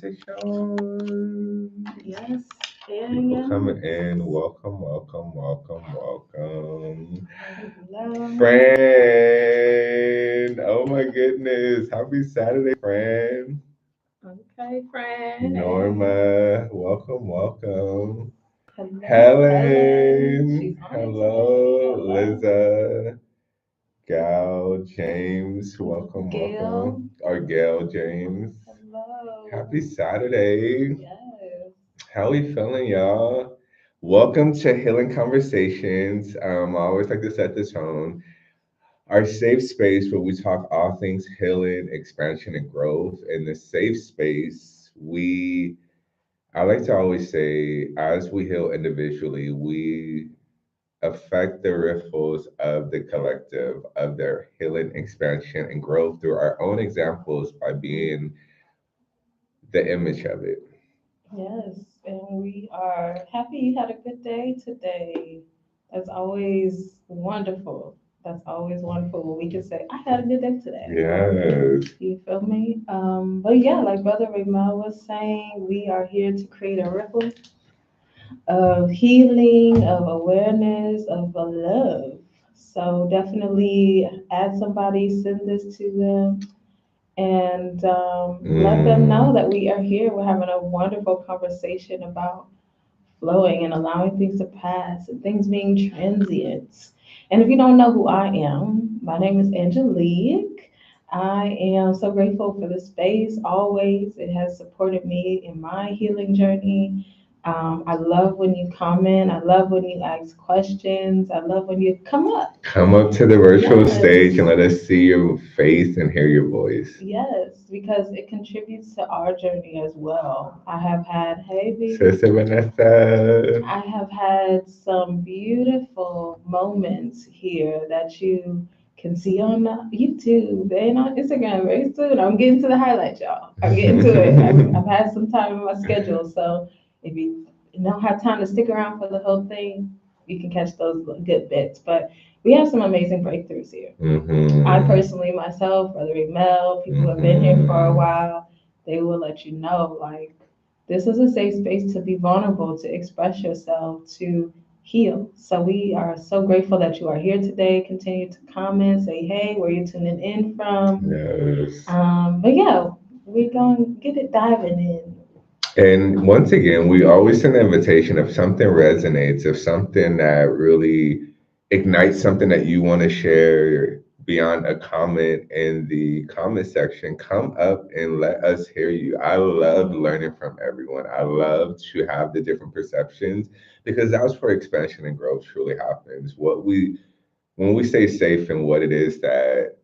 Conversation. Yes, People yeah. coming in. Welcome, welcome, welcome, welcome. Hello. Friend. Oh my goodness. Happy Saturday, friend. Okay, friend. Hey. Norma. Welcome, welcome. Hello, Helen. She's Helen. on it today. Hello. Hello. Liza. Gal James. Welcome, Gail. welcome. Or Gail James. Hello. Happy Saturday. Yes. How we feeling, y'all? Welcome to Healing Conversations. I always like to set the tone. Our safe space where we talk all things healing, expansion, and growth. In the safe space, I like to always say, as we heal individually, we affect the ripples of the collective, of their healing, expansion, and growth through our own examples by being the image of it. Yes. And we are happy you had a good day today. That's always wonderful. That's always wonderful when we can say, I had a good day today. Yes. You feel me? But yeah, like Brother Ramel was saying, we are here to create a ripple of healing, of awareness, of a love. So definitely add somebody, send this to them, and let them know Mm. that we are here. We're having a wonderful conversation about flowing and allowing things to pass and things being transient. And if you don't know who I am, my name is Angelique. I am so grateful for this space always. It has supported me in my healing journey. I love when you comment. I love when you ask questions. I love when you come up. Come up to the virtual stage Yes. and let us see your face and hear your voice. Yes, because it contributes to our journey as well. I have had, hey, baby. Sister Vanessa. I have had some beautiful moments here that you can see on YouTube and on Instagram very soon. I'm getting to the highlights, y'all. I'm getting to it. I've had some time in my schedule, so if you don't have time to stick around for the whole thing, you can catch those good bits. But we have some amazing breakthroughs here. I Mm-hmm. personally, myself, Brother Mel, people who have been here for a Mm-hmm. while, they will let you know like this is a safe space to be vulnerable, to express yourself, to heal. So we are so grateful that you are here today. Continue to comment, say hey, where you tuning in from. Yes. But yeah, we're gonna get it diving in. And once again, we always send an invitation if something resonates, if something that really ignites something that you want to share beyond a comment in the comment section, come up and let us hear you. I love learning from everyone. I love to have the different perceptions because that's where expansion and growth truly happens. When we say safe and what it is that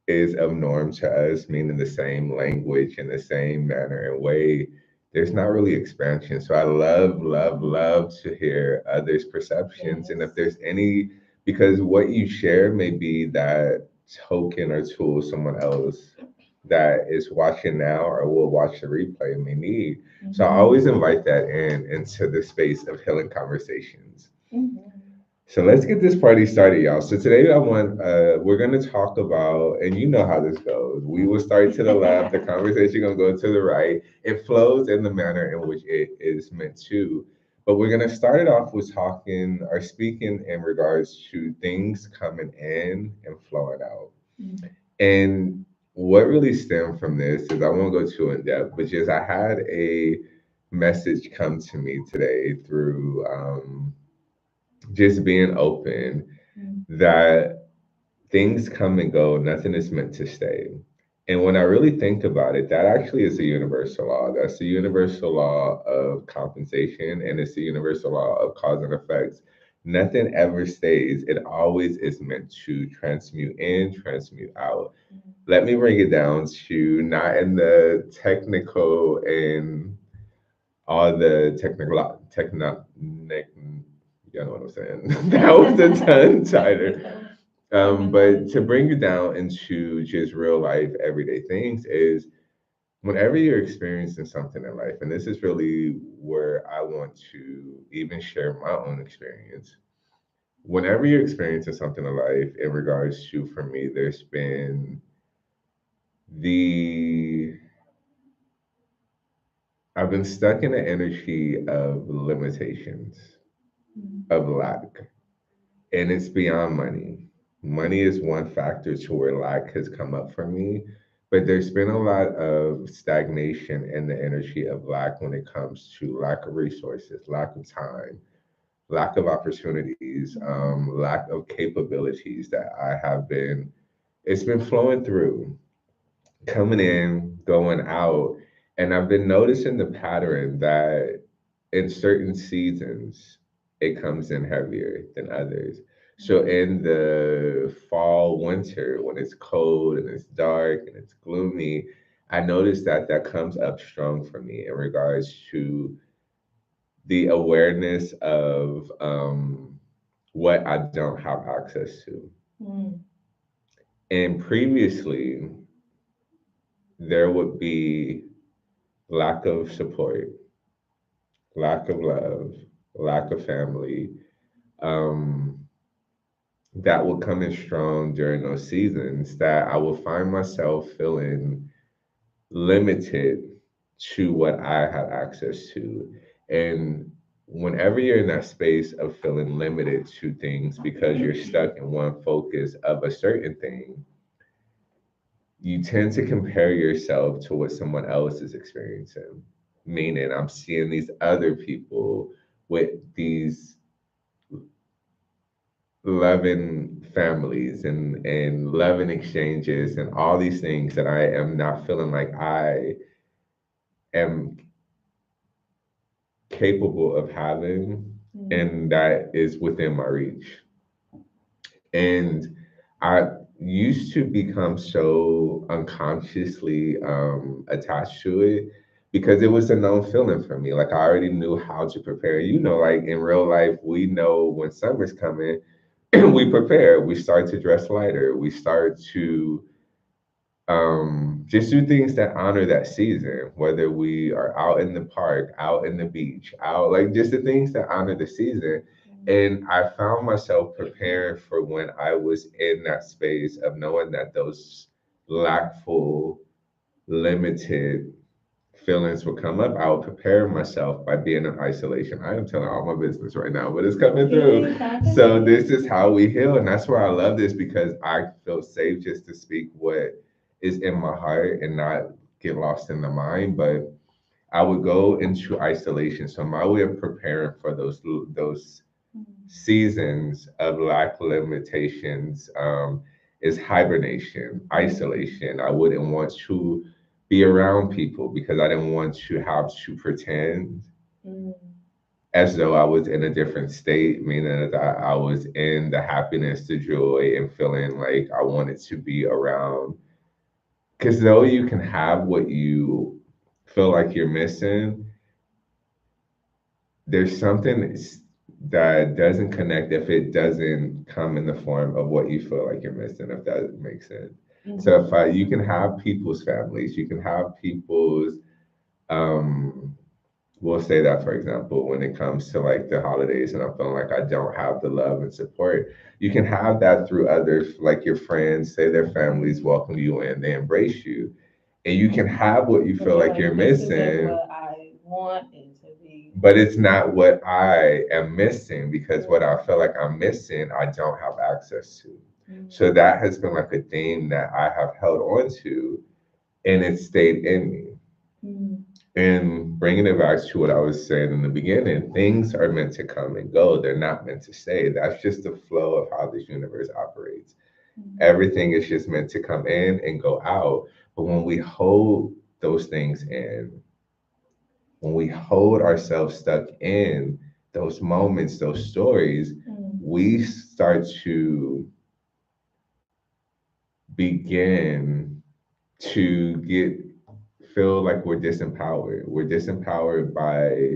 is of norm to us, meaning the same language in the same manner and way, there's not really expansion. So I love, love, love to hear others' perceptions. And if Yes. there's any, because what you share may be that token or tool someone else that is watching now or will watch the replay may need. So I always Mhm. invite that into the space of healing conversations. Mhm. So let's get this party started, y'all. So today we're gonna talk about, and you know how this goes. We will start to the left, the conversation gonna go to the right. It flows in the manner in which it is meant to. But we're gonna start it off with talking or speaking in regards to things coming in and flowing out. Mhm. And what really stemmed from this is I won't go too in depth, but just I had a message come to me today through just being open that things come and go, nothing is meant to stay. And when I really think about it, that actually is a universal law. That's the universal law of compensation, and it's the universal law of cause and effects. Nothing ever stays. It always is meant to transmute in, transmute out. Let me bring it down to not in the technical and all the you know what I'm saying. That was the tongue tighter. Technical But to terminology. bring it down into just real life, everyday things is whenever you're experiencing something in life, and this is really where I want to even share my own experience. Whenever you're experiencing something in life, in regards to, for me, there's been the I've been stuck in the energy of limitations, of lack, and it's beyond money. Money is one factor to where lack has come up for me, but there's been a lot of stagnation in the energy of lack when it comes to lack of resources, lack of time, lack of opportunities, lack of capabilities that I have been, it's been flowing through, coming in, going out. And I've been noticing the pattern that in certain seasons, it comes in heavier than others. So in the fall, winter, when it's cold and it's dark and it's gloomy, I notice that that comes up strong for me in regards to the awareness of what I don't have access to. Mm. And previously, there would be lack of support, lack of love, lack of family, um, that would come in strong during those seasons that I will find myself feeling limited to what I had access to. And whenever you're in that space of feeling limited to things because you're stuck in one focus of a certain thing, you tend to compare yourself to what someone else is experiencing. Meaning, I'm seeing these other people with these loving families and loving exchanges and all these things that I am not feeling like I am capable of having, and that is within my reach. And I used to become so unconsciously attached to it because it was a known feeling for me. Like I already knew how to prepare. You know, like in real life, we know when summer's coming, we prepare. We start to dress lighter. We start to just do things that honor that season, whether we are out in the park, out in the beach, out like just the things that honor the season. And I found myself preparing for when I was in that space of knowing that those lackful, limited feelings would come up. I would prepare myself by being in isolation. I am telling all my business right now, but it's coming through. So this is how we heal. And that's why I love this because I feel safe just to speak what is in my heart and not get lost in the mind. But I would go into isolation. So my way of preparing for those seasons of lack limitations is hibernation, isolation. I wouldn't want to be around people because I didn't want to have to pretend as though I was in a different state, meaning that I was in the happiness, the joy, and feeling like I wanted to be around. Because though you can have what you feel like you're missing, there's something that doesn't connect if it doesn't come in the form of what you feel like you're missing, if that makes sense. So if you can have people's families, you can have people's um we'll say that for example, when it comes to like the holidays and I'm feeling like I don't have the love and support, you can have that through others, like your friends, say their families welcome you in, they embrace you, and you can have what you feel like you're missing, what I want it to be. but it's not what I am missing because what I feel like I'm missing, I don't have access to. So that has been like a theme that I have held on to and it stayed in me. And bringing it back to what I was saying in the beginning, things are meant to come and go. They're not meant to stay. That's just the flow of how this universe operates. Everything is just meant to come in and go out. But when we hold those things in, when we hold ourselves stuck in those moments, those stories, we start to begin to get feel like we're disempowered. We're disempowered by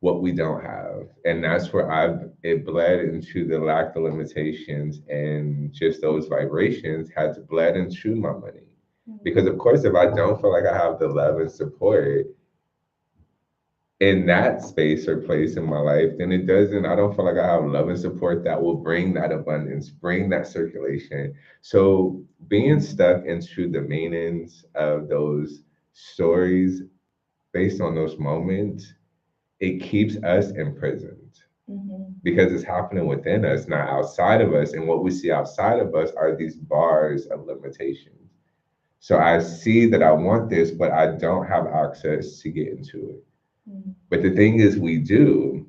what we don't have. And that's where I've it bled into the lack of limitations and just those vibrations has bled into my money. Because of course if I don't feel like I have the love and support in that space or place in my life, then it doesn't, I don't feel like I have love and support that will bring that abundance, bring that circulation. So being stuck into the meanings of those stories based on those moments, it keeps us imprisoned Mhm. because it's happening within us, not outside of us. And what we see outside of us are these bars of limitations. So I see that I want this, but I don't have access to get into it. Mhm. But the thing is, we do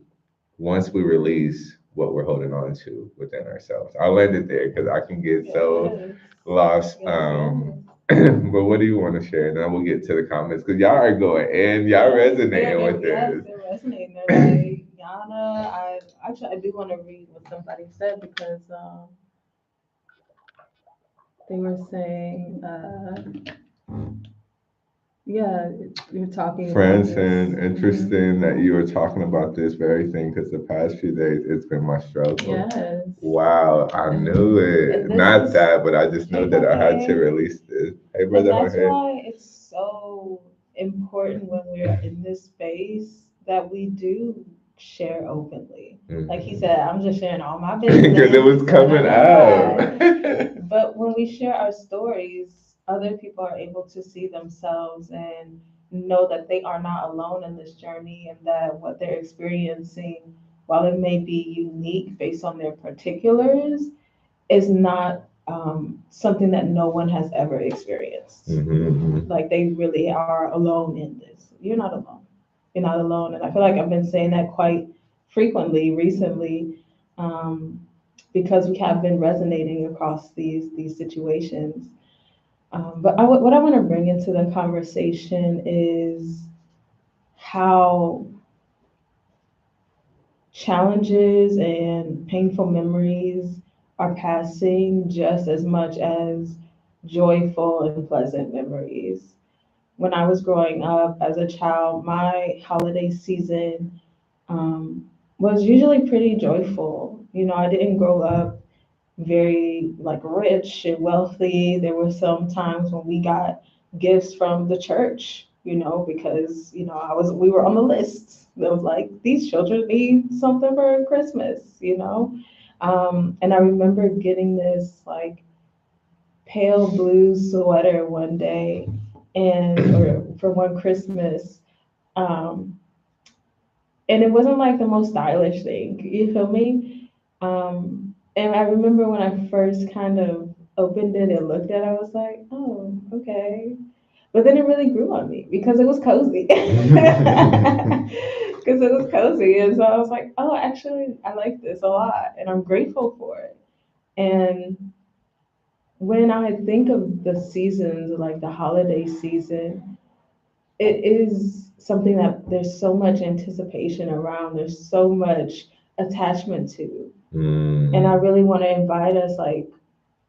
once we release what we're holding on to within ourselves. I'll land it there because I can get so Yes. lost. Yes, yes. But what do you want to share? And then we'll get to the comments because y'all are going and y'all Yes, resonating with yes, this. they're resonating. They're like, Yana, I do want to read what somebody said because they were saying, yeah, you're talking about this. Franson, interesting that you were talking about this very thing because the past few days it's been my struggle. Yes. Wow, I knew it. And this Not is that, but I just know hey, that I had to Jorge. release this. Hey, And brother that's Jorge. why it's so important when we're in this space that we do share openly. Like he said, I'm just sharing all my business. Because it was coming up. But when we share our stories, other people are able to see themselves and know that they are not alone in this journey and that what they're experiencing, while it may be unique based on their particulars, is not something that no one has ever experienced. Like they really are alone in this. You're not alone. You're not alone. And I feel like I've been saying that quite frequently recently because we have been resonating across these situations. But what I want to bring into the conversation is how challenges and painful memories are passing just as much as joyful and pleasant memories. When I was growing up as a child, my holiday season was usually pretty joyful. You know, I didn't grow up very like rich and wealthy. There were some times when we got gifts from the church, you know, because we were on the list. It was like these children need something for Christmas, you know. And I remember getting this like pale blue sweater one day, and or for one Christmas, um, and it wasn't like the most stylish thing. You feel me? And I remember when I first kind of opened it and looked at it, I was like, oh, okay. But then it really grew on me because it was cozy. Because it was cozy. And so I was like, oh, actually, I like this a lot and I'm grateful for it. And when I think of the seasons, like the holiday season, it is something that there's so much anticipation around, there's so much attachment to. And I really want to invite us, like,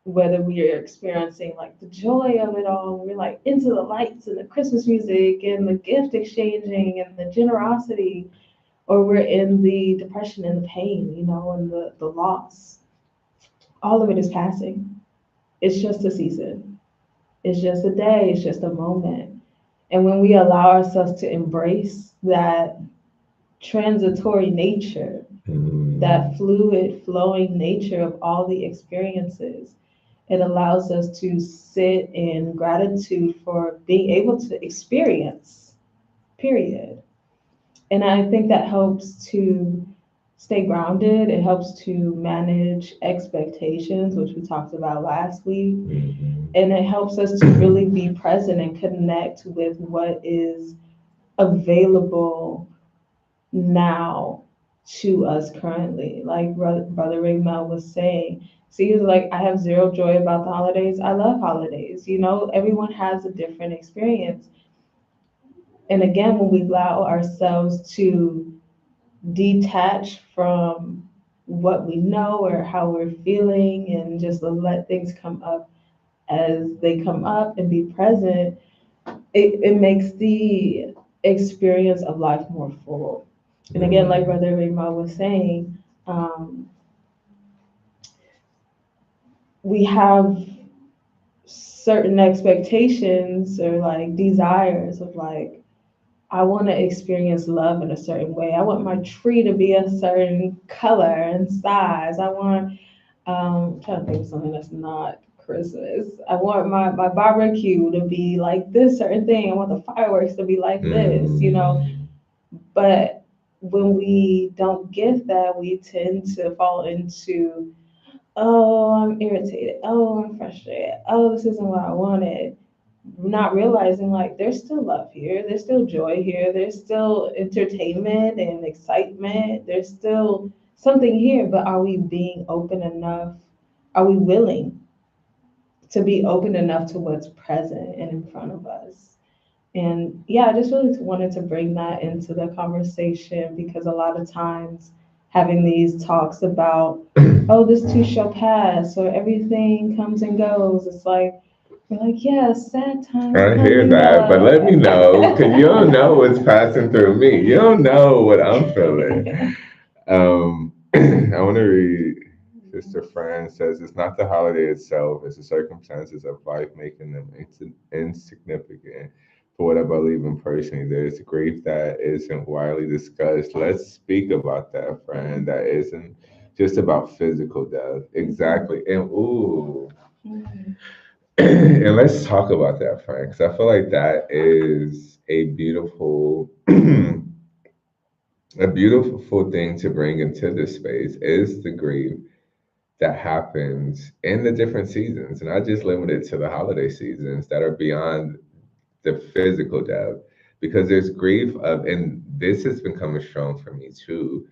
whether we are experiencing like the joy of it all, we're like into the lights and the Christmas music and the gift exchanging and the generosity, or we're in the depression and the pain, you know, and the loss. All of it is passing. It's just a season. It's just a day. It's just a moment. And when we allow ourselves to embrace that transitory nature, that fluid, flowing nature of all the experiences, it allows us to sit in gratitude for being able to experience, period. And I think that helps to stay grounded. It helps to manage expectations, which we talked about last week. And it helps us to really be present and connect with what is available now to us currently. Like Brother Ray Mel was saying, see, he was like, I have zero joy about the holidays. I love holidays. You know, everyone has a different experience. And again, when we allow ourselves to detach from what we know or how we're feeling and just let things come up as they come up and be present, it makes the experience of life more full. And again, like Brother Rima was saying, we have certain expectations or like desires of like, I want to experience love in a certain way. I want my tree to be a certain color and size. I want, I'm trying to think of something that's not Christmas. I want my barbecue to be like this certain thing. I want the fireworks to be like this, you know. Mm. But when we don't get that, we tend to fall into, oh, I'm irritated. Oh, I'm frustrated. Oh, this isn't what I wanted. Not realizing like there's still love here, there's still joy here, there's still entertainment and excitement, there's still something here, but are we being open enough? Are we willing to be open enough to what's present and in front of us? And yeah, I just really wanted to bring that into the conversation because a lot of times having these talks about, oh, this too shall pass, or everything comes and goes, it's like, we're like, yeah, sad times I come hear and that, but let me know, because you don't know go. what's passing through me. You don't know what I'm feeling. I want to read Sister Fran says, it's not the holiday itself, it's the circumstances of life making them insignificant. For what I believe in personally, there's grief that isn't widely discussed. Let's speak about that, Fran. That isn't just about physical death. Exactly. And ooh, and let's talk about that, Frank, because I feel like that is a beautiful, a beautiful thing to bring into this space is the grief that happens in the different seasons, and not just limited to the holiday seasons that are beyond the physical death, because there's grief of, and this has been coming strong for me too,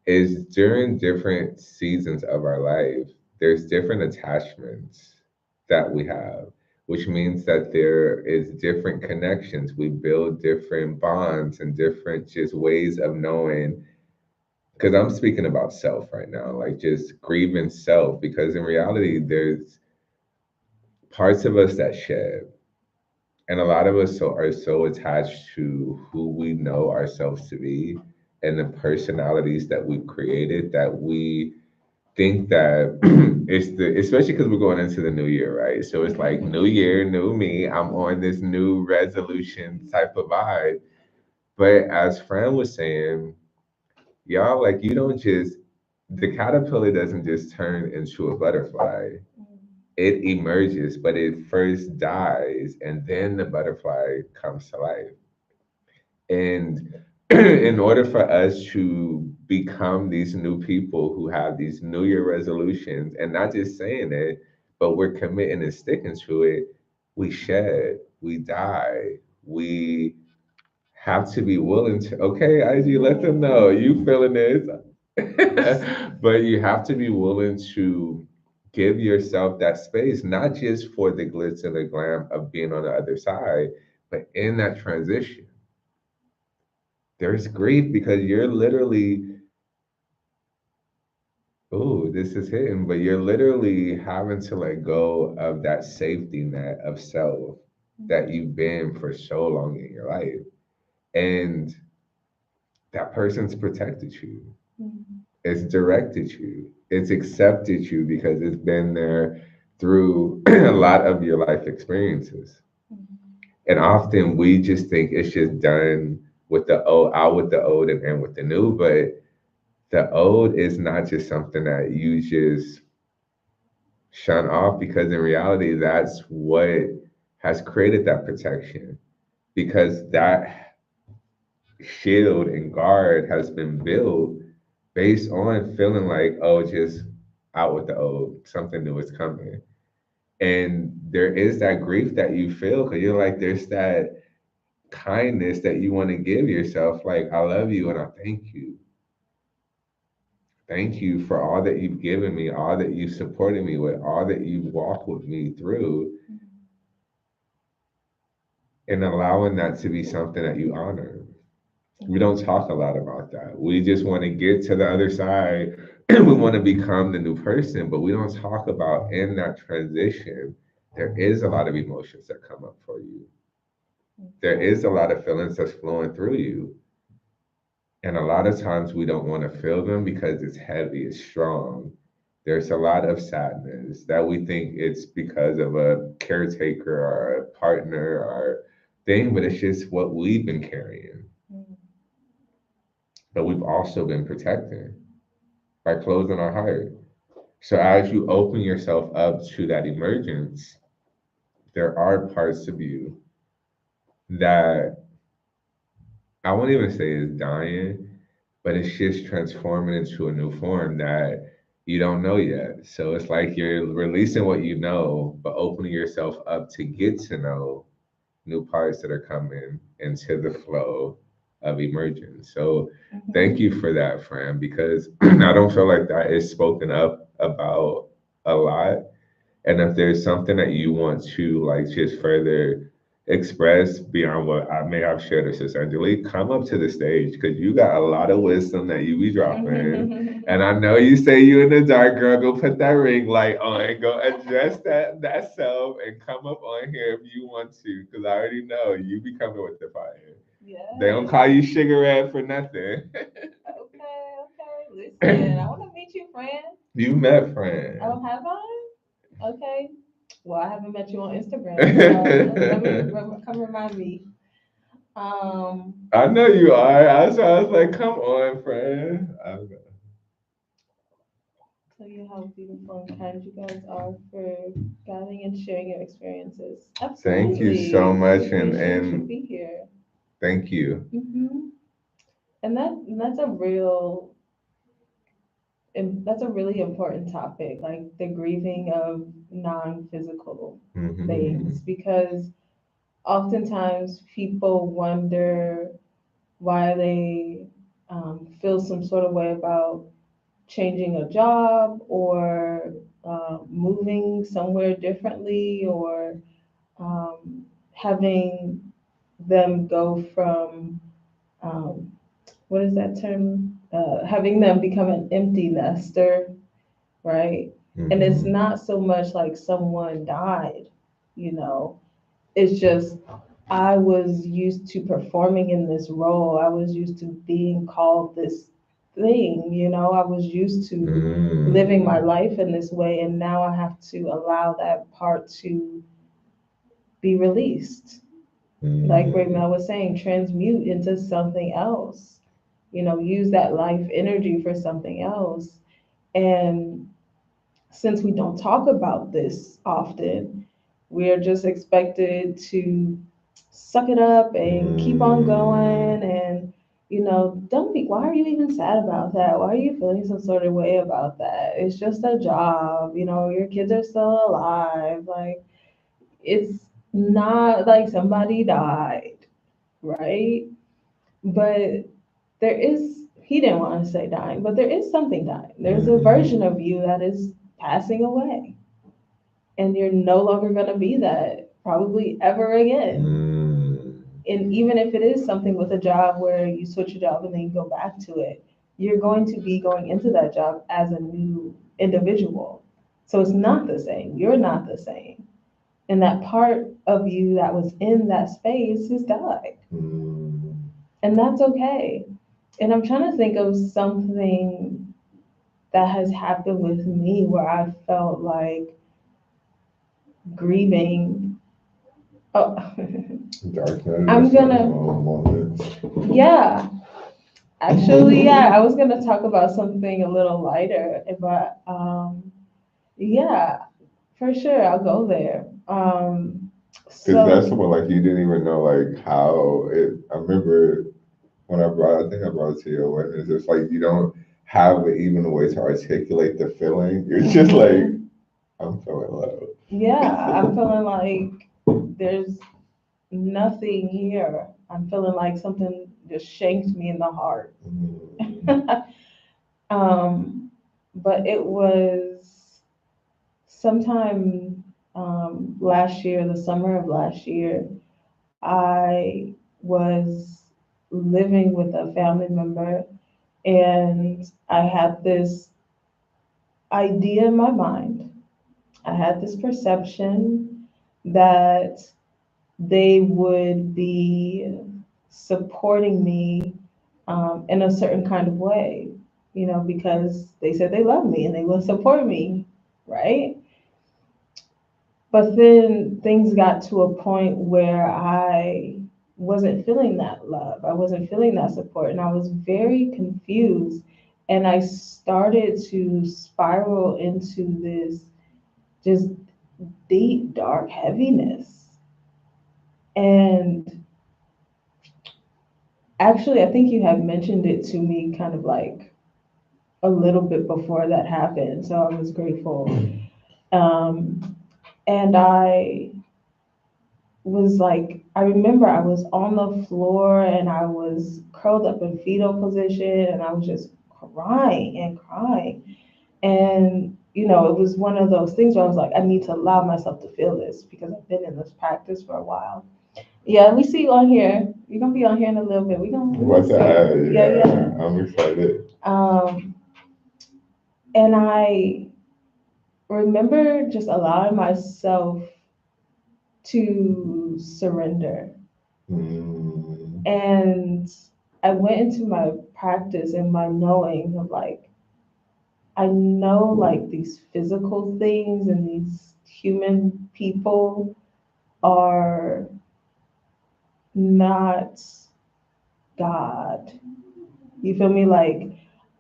is during different seasons of our life, there's different attachments that we have, which means that there is different connections. We build different bonds and different just ways of knowing. Because I'm speaking about self right now, like just grieving self, because in reality, there's parts of us that shed. And a lot of us are so attached to who we know ourselves to be and the personalities that we've created that we think that it's the, especially because we're going into the new year, right? So it's like new year, new me. I'm on this new resolution type of vibe. But as Fran was saying, y'all, like you don't just, the caterpillar doesn't just turn into a butterfly. It emerges, but it first dies and then the butterfly comes to life. And in order for us to become these new people who have these New Year resolutions, and not just saying it, but we're committing and sticking to it, we shed, we die, we have to be willing to, okay, IG, let them know you feeling this. But you have to be willing to give yourself that space, not just for the glitz and the glam of being on the other side, but in that transition there's grief because you're literally, oh, this is hitting, but you're literally having to let go of that safety net of self that you've been for so long in your life. And that person's protected you, it's directed you, it's accepted you because it's been there through a lot of your life experiences. And often we just think it's just done with the old, out with the old and in with the new, but the old is not just something that you just shun off because in reality that's what has created that protection because that shield and guard has been built based on feeling like, oh, just out with the old, something new is coming. And there is that grief that you feel because you're like there's that kindness that you want to give yourself, like I love you and I thank you. Thank you for all that you've given me, all that you've supported me with, all that you've walked with me through, and allowing that to be something that you honor. We don't talk a lot about that. We just want to get to the other side and we want to become the new person, but we don't talk about in that transition, there is a lot of emotions that come up for you. There is a lot of feelings that's flowing through you. And a lot of times we don't want to feel them because it's heavy, it's strong. There's a lot of sadness that we think it's because of a caretaker or a partner or thing, but it's just what we've been carrying. But we've also been protecting by closing our heart. So as you open yourself up to that emergence, there are parts of you that I won't even say is dying, but it's just transforming into a new form that you don't know yet. So it's like you're releasing what you know, but opening yourself up to get to know new parts that are coming into the flow of emergence. So thank Mhm. you for that, Fran, because I don't feel like that is spoken up about a lot. And if there's something that you want to like just further express beyond what I may have shared with Sister Angelique, come up to the stage because you got a lot of wisdom that you be dropping. And I know you say you in the dark, girl. Go put that ring light on. Go adjust that self and come up on here if you want to, because I already know you be coming with the fire. They don't call Yes. you Sugar Red for nothing. Okay, okay. Listen, I want to meet you, friend. You met Fran. Oh, have I? Okay. Well, I haven't met you on Instagram, so let me come remind me. Um, I know you are. I was like, come on, friend. tell you how beautiful and kind you guys are for gathering and sharing your experiences. Thank you so Absolutely. We much, appreciate you and be here. thank you. And that's a real and that's a really important topic, like the grieving of non-physical Hmm. things, because oftentimes people wonder why they feel some sort of way about changing a job or moving somewhere differently or having them go from um, what is that term? Having them become an empty nester, right? And it's Hmm. not so much like someone died, you know, it's just I was used to performing in this role. I was used to being called this thing, you know, I was used to living my Mm. life in this way. And now I have to allow that part to be released. Like Raymel Mm. was saying, transmute into something else, you know, use that life energy for something else. And since we don't talk about this often, we're just expected to suck it up and keep on Mm. going. And, you know, don't be, why are you even sad about that? Why are you feeling some sort of way about that? It's just a job, you know, your kids are still alive. Like, it's not like somebody died, right? But there is, he didn't want to say dying, but there is something dying. There's a version Mhm. of you that is passing away, and you're no longer going to be that probably ever again. Mm. And even if it is something with a job where you switch a job and then you go back to it, you're going to be going into that job as a new individual. So it's not the same. You're not the same. And that part of you that was in that space has died. Mm. And that's okay. And I'm trying to think of something that has happened with me where I felt like grieving. Oh, Dark night in the I'm sun gonna, moment. yeah, actually, yeah, I was gonna talk about something a little lighter, but yeah, for sure, I'll go there. Because that's So, what like you didn't even know like how it. I remember when I think I brought it to your awareness. It's like you don't have even a way to articulate the feeling. You're just like mhm, I'm feeling low. yeah, I'm feeling like there's nothing here. I'm feeling like something just shanked me in the heart. Mm. um, but it was sometime last year, the summer of last year, I was living with a family member, and I had this idea in my mind. I had this perception that they would be supporting me in a certain kind of way, you know, because they said they love me and they will support me, right? But then things got to a point where I wasn't feeling that love. I wasn't feeling that support. And I was very confused. And I started to spiral into this just deep, dark heaviness. And actually, I think you had mentioned it to me kind of like a little bit before that happened. So I was grateful. Um, and I was like, I remember I was on the floor and I was curled up in fetal position and I was just crying and crying. And, it was one of those things where I was like, I need to allow myself to feel this because I've been in this practice for a while. Yeah, we see you on here. You're going to be on here in a little bit. What's that? Yeah. I'm excited. And I remember just allowing myself to surrender. And I went into my practice and my knowing of like, I know like these physical things and these human people are not God. You feel me? Like,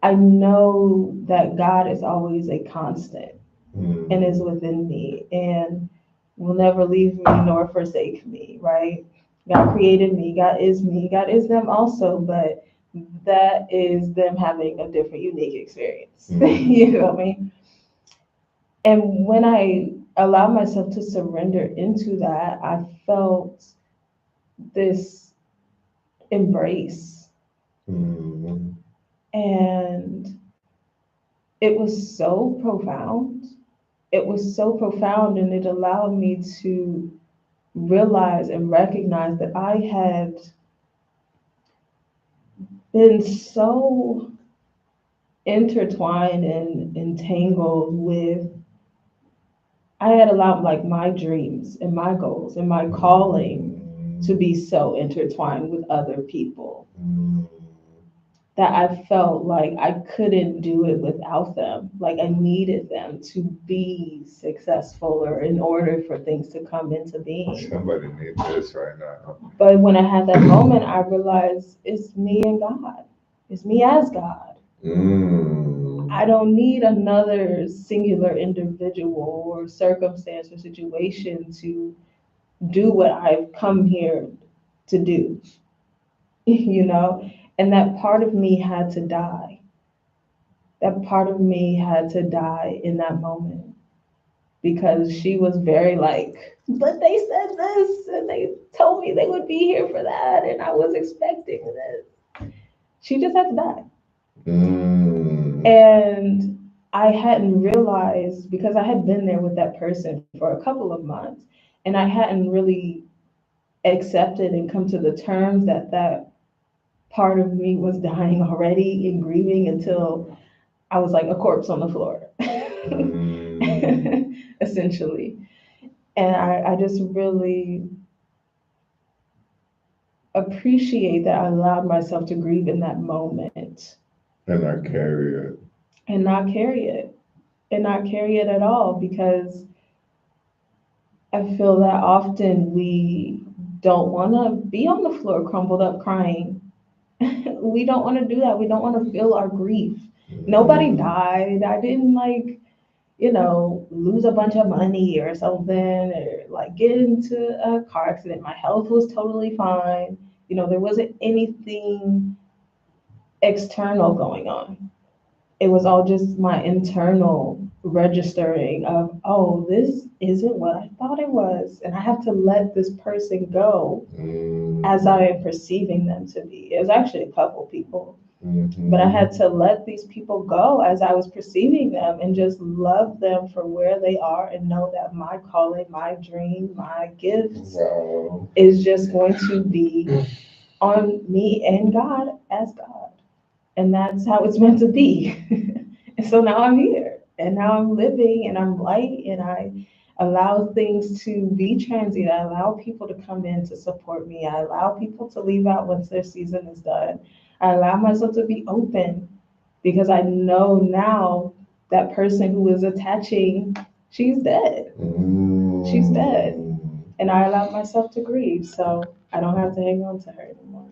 I know that God is always a constant and is within me and will never leave me nor forsake me, right? God created me, God is me, God is them also, but that is them having a different, unique experience. You know what I mean? And when I allowed myself to surrender into that, I felt this embrace. And it was so profound. It was so profound, and it allowed me to realize and recognize that I had been so intertwined and entangled with, I had allowed like my dreams and my goals and my calling to be so intertwined with other people that I felt like I couldn't do it without them. Like I needed them to be successful or in order for things to come into being. Somebody needs this right now. But when I had that moment, I realized it's me and God. It's me as God. I don't need another singular individual or circumstance or situation to do what I've come here to do, And that part of me had to die. That part of me had to die in that moment because she was very like, but they said this and they told me they would be here for that and I was expecting this. She just had to die. And I hadn't realized because I had been there with that person for a couple of months and I hadn't really accepted and come to the terms that that part of me was dying already and grieving until I was like a corpse on the floor, essentially. And I just really appreciate that I allowed myself to grieve in that moment. And not carry it. And not carry it. And not carry it at all because I feel that often we don't want to be on the floor crumpled up crying. We don't want to do that. We don't want to feel our grief. Nobody died. I didn't lose a bunch of money or something or like get into a car accident. My health was totally fine. There wasn't anything external going on. It was all just my internal registering of, oh, this isn't what I thought it was. And I have to let this person go as I am perceiving them to be. It was actually a couple people. But I had to let these people go as I was perceiving them and just love them for where they are and know that my calling, my dream, my gifts is just going to be on me and God as God. And that's how it's meant to be. And so now I'm here and now I'm living and I'm light and I allow things to be transient. I allow people to come in to support me. I allow people to leave out once their season is done. I allow myself to be open because I know now that person who is attaching, she's dead. She's dead. And I allow myself to grieve. So I don't have to hang on to her anymore.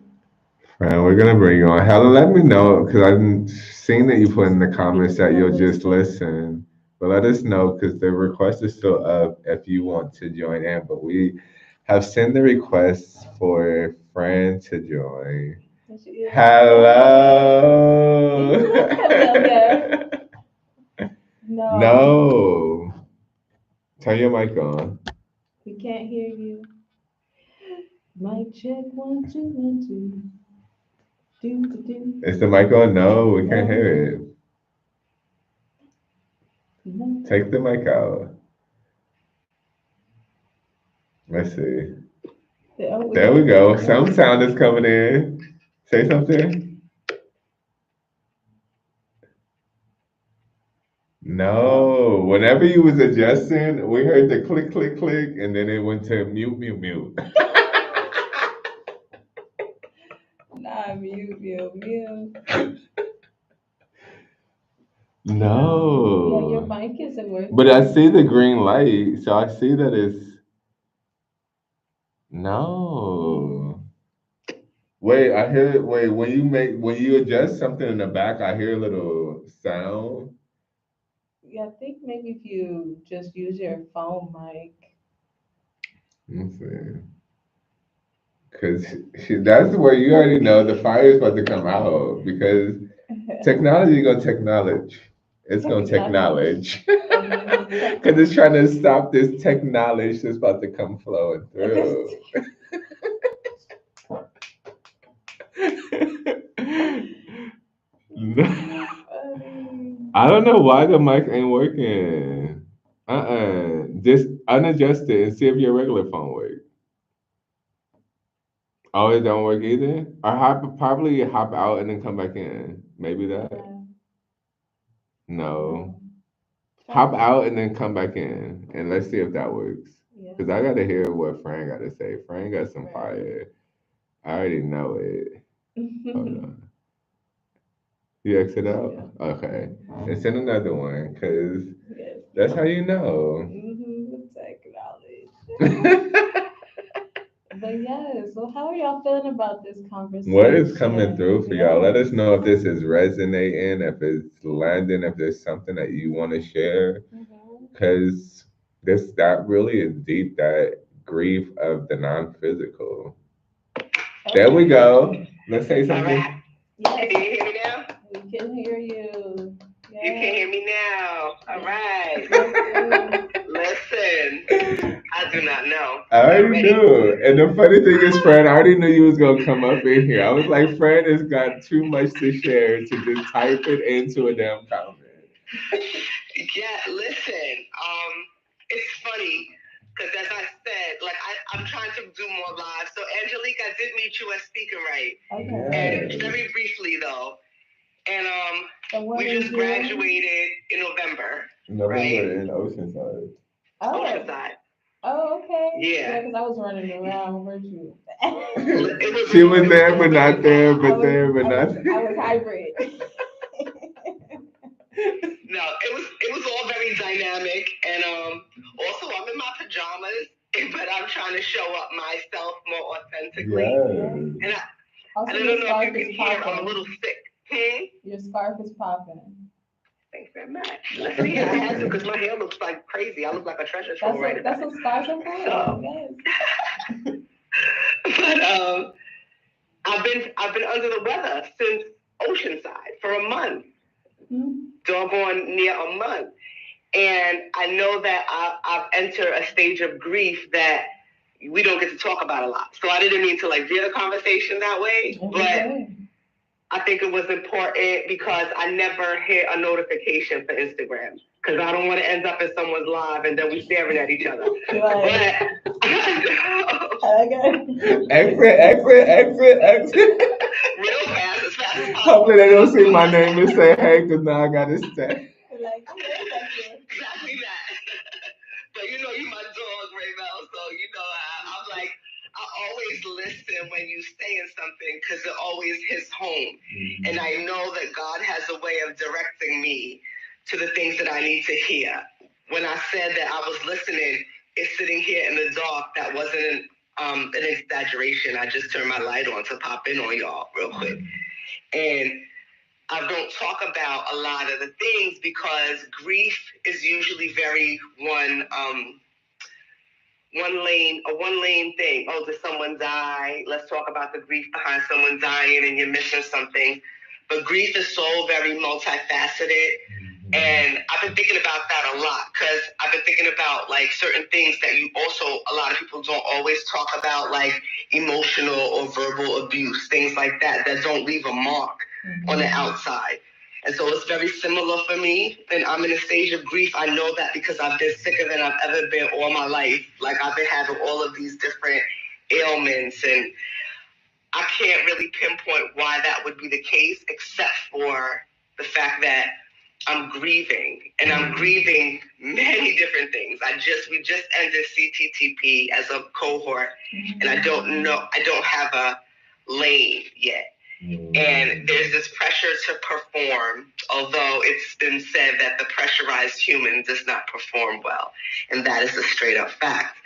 Friend, we're gonna bring you on. Hella, let me know because I've seen that you put in the We comments just that gonna you'll just listen. listen. But let us know because the request is still up if you want to join in. But we have sent the request for a friend to join. And she is like, hey, Hello. you look familiar. No, No. Turn your mic on. we can't hear you. Mic check, 1 2 1 2. Do do do. Is the mic on? No, we can't No, hear it. no. Take the mic out. Let's see. Oh, we There we can't hear go. you Some now. sound is coming in. Say something. No. Whenever you was adjusting, we heard the click, click, click, and then it went to mute, mute, mute. Nah, mute, mute, mute. Yeah, your No. mic isn't working. But I see the green light, so I see that it's no. Wait, I hear. Wait, when you adjust something in the back, I hear a little sound. Yeah, I think maybe if you just use your phone mic. Let's see. Because that's where you already know the fire is about to come out because technology gonna technology. It's gonna Technology. technology. Tech. Because it's trying to stop this technology that's about to come flowing This. through. Funny. I don't know why the mic ain't working. Just unadjust it and see if your regular phone works. Oh, it don't work either? Or probably hop out and then come back in. Maybe that. Yeah. No. Try Hop again. out and then come back in. And let's see if that works. Yeah. Because I got to hear what Fran got to say. Fran got some Right. fire. I already know it. Hold on. You exit out? Yeah. Okay. And send another one because Yes. that's how you know. Technology. But yeah, so how are y'all feeling about this What is coming conversation? through for y'all? Let us know if this is resonating, if it's landing, if there's something that you want to share. Mhm. Because this that really is deep, that grief of the non-physical. There we Okay. go. Let's say All something. right. Yes, Can you hear me now? we can hear you. You can hear me now. All Yes. right. Yes, yes. Listen, I do not know. I I'm not already ready. knew. And the funny thing is, Fred, I already knew you was gonna come up in here. I was like, Fred has got too much to share to just type it into a damn comment. Yeah, listen. It's funny because as I said, like I'm trying to do more live. So Angelique, I did meet you at Speaking Right. Okay. And very briefly though. And So when we is just your graduated in November. November Right? in Oceanside. Oh. Oceanside. Oh, okay. Yeah. Because I was running around virtual. She was there, but not there, but there, but not I was hybrid. No, it was all very dynamic, and also I'm in my pajamas, but I'm trying to show up myself more authentically. Yes. And Also, I your don't know if scarf you can is hear, I'm a popping. little sick. Hmm? Your scarf is popping. Thanks very much. Let's see, I had to because my hair looks like crazy. I look like a treasure trove right That's now. what scarves are for. So, Yes. but I've been under the weather since Oceanside for a month, doggone near a month. And I know that I've entered a stage of grief that we don't get to talk about a lot. So I didn't mean to like veer the conversation that way, but I think it was important because I never hit a notification for Instagram because I don't want to end up in someone's live and then we staring at each other. Right. But exit. Real fast, as fast as possible. Hopefully they don't see my name and say, hey, because now I got to stay. Like, exactly that. But you know, you my dog, Raybell, so you know, I'm like, I always listen when you say something because it always hits home. Mm-hmm. And I know that God has a way of directing me to the things that I need to hear. When I said that I was listening, it's sitting here in the dark, that wasn't an exaggeration. I just turned my light on to pop in on y'all real quick. And I don't talk about a lot of the things because grief is usually very one lane thing. Oh, did someone die? Let's talk about the grief behind someone dying and you're missing something. But grief is so very multifaceted. And I've been thinking about that a lot because I've been thinking about like certain things that you also, a lot of people don't always talk about, like emotional or verbal abuse, things like that don't leave a mark on the outside. And so it's very similar for me. And I'm in a stage of grief. I know that because I've been sicker than I've ever been all my life. Like I've been having all of these different ailments, and I can't really pinpoint why that would be the case, except for the fact that I'm grieving, and I'm grieving many different things. We just ended CTTP as a cohort, and I don't have a lane yet. And there's this pressure to perform, although it's been said that the pressurized human does not perform well. And that is a straight up fact.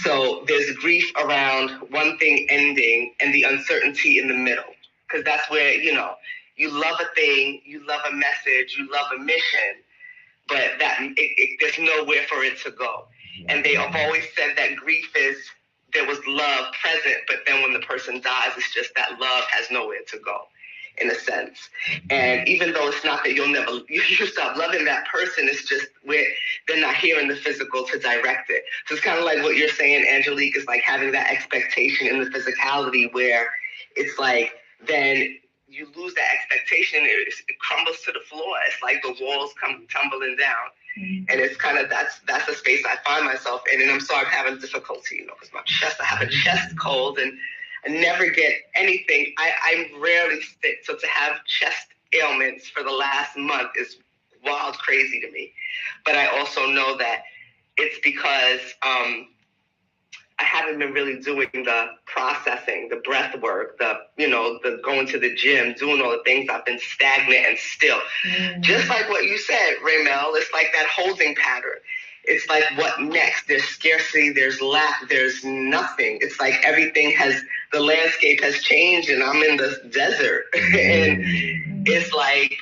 So there's grief around one thing ending and the uncertainty in the middle. Because that's where, you love a thing, you love a message, you love a mission, but there's nowhere for it to go. And they have always said that grief is, there was love present, but then when the person dies, it's just that love has nowhere to go, in a sense. And even though it's not that you stop loving that person, it's just where they're not here in the physical to direct it. So it's kind of like what you're saying, Angelique, is like having that expectation in the physicality where it's like, then you lose that expectation, it crumbles to the floor. It's like the walls come tumbling down. And it's kind of, that's the space I find myself in. And I'm sorry I'm having difficulty, because I have a chest cold and I never get anything. I'm rarely sick. So to have chest ailments for the last month is wild crazy to me. But I also know that it's because I haven't been really doing the processing, the breath work, the going to the gym, doing all the things. I've been stagnant and still. Just like what you said, Raymel, it's like that holding pattern. It's like, what next? There's scarcity, there's lack, there's nothing. It's like the landscape has changed and I'm in the desert. And it's like,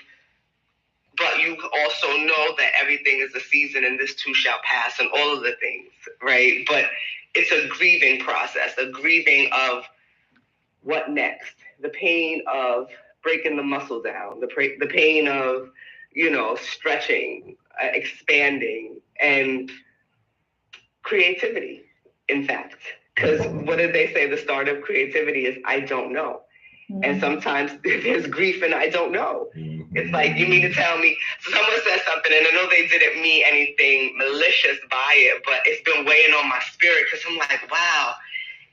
but you also know that everything is a season and this too shall pass and all of the things, right? But it's a grieving process, a grieving of what next, the pain of breaking the muscle down, the pain of, stretching, expanding, and creativity, in fact. Because what did they say? The start of creativity is, I don't know. And sometimes there's grief and I don't know. It's like, you mean to tell me, someone said something, and I know they didn't mean anything malicious by it, but it's been weighing on my spirit because I'm like, wow,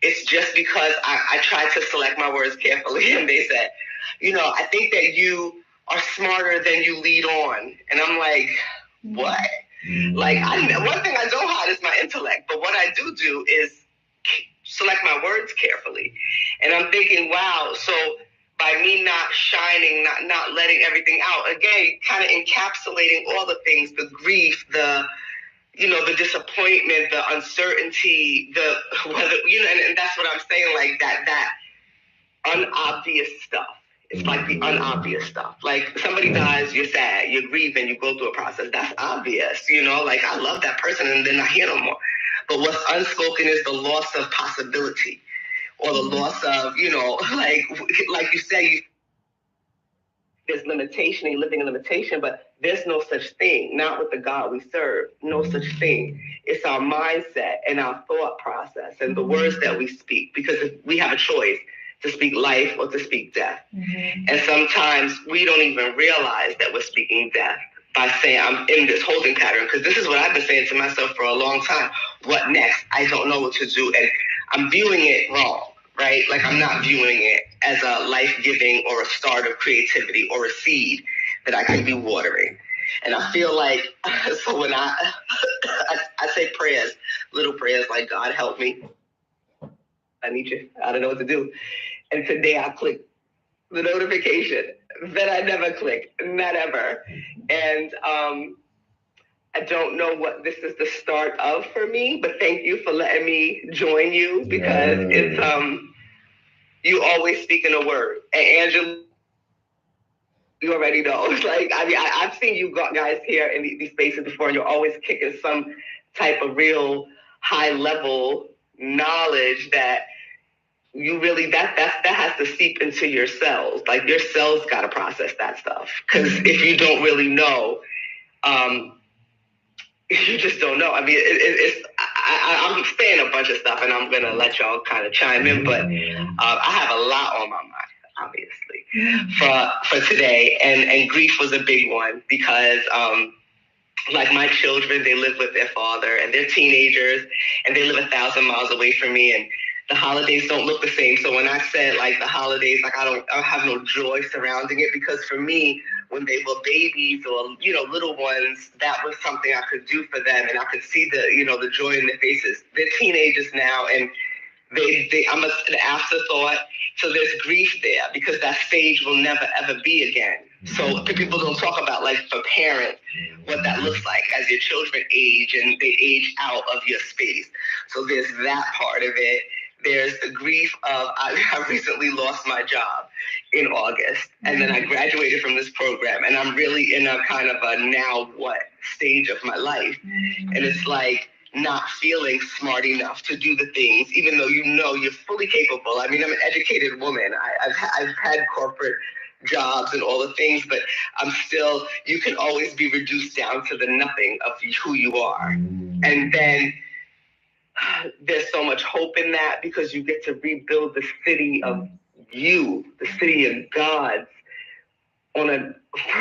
it's just because I tried to select my words carefully. And they said, I think that you are smarter than you lead on. And I'm like, what? Like, one thing I don't hide is my intellect, but what I do is select my words carefully. And I'm thinking, wow, so by me not shining, not letting everything out, again, kind of encapsulating all the things, the grief, the disappointment, the uncertainty, and that's what I'm saying, like that unobvious stuff. It's like the unobvious stuff. Like somebody dies, you're sad, you're grieving, you go through a process. That's obvious, like I love that person and they're not here no more. But what's unspoken is the loss of possibility, or the loss of, like you say, there's limitation, you're living in limitation, but there's no such thing, not with the God we serve, no such thing. It's our mindset and our thought process and the words that we speak, because we have a choice to speak life or to speak death. And sometimes we don't even realize that we're speaking death by saying, I'm in this holding pattern, because this is what I've been saying to myself for a long time. What next? I don't know what to do. And I'm viewing it wrong, right? Like I'm not viewing it as a life-giving or a start of creativity or a seed that I can be watering. And I feel like, so when I say prayers, little prayers like, God help me, I need you, I don't know what to do. And today I clicked the notification that I never click, not ever. And I don't know what this is the start of for me, but thank you for letting me join you because it's you always speak in a word. And Angela, you already know. Like, I mean, I've seen you guys here in these spaces before, and you're always kicking some type of real high level knowledge that you really that has to seep into your cells. Like your cells got to process that stuff because if you don't really know, you just don't know. I mean, I'm saying a bunch of stuff, and I'm gonna let y'all kind of chime in, but I have a lot on my mind, obviously, for today, and grief was a big one because like my children, they live with their father, and they're teenagers, and they live 1,000 miles away from me, and the holidays don't look the same. So when I said like the holidays, like I don't have no joy surrounding it because for me, when they were babies or little ones, that was something I could do for them, and I could see the joy in their faces. They're teenagers now, and I'm an afterthought. So there's grief there because that stage will never ever be again. So people don't talk about like for parents what that looks like as your children age and they age out of your space. So there's that part of it. There's the grief of I recently lost my job in August, and then I graduated from this program, and I'm really in a kind of a now what stage of my life, and it's like not feeling smart enough to do the things, even though you're fully capable. I mean, I'm an educated woman. I've had corporate jobs and all the things, but I'm still, you can always be reduced down to the nothing of who you are. And then there's so much hope in that because you get to rebuild the city of you, the city of God on a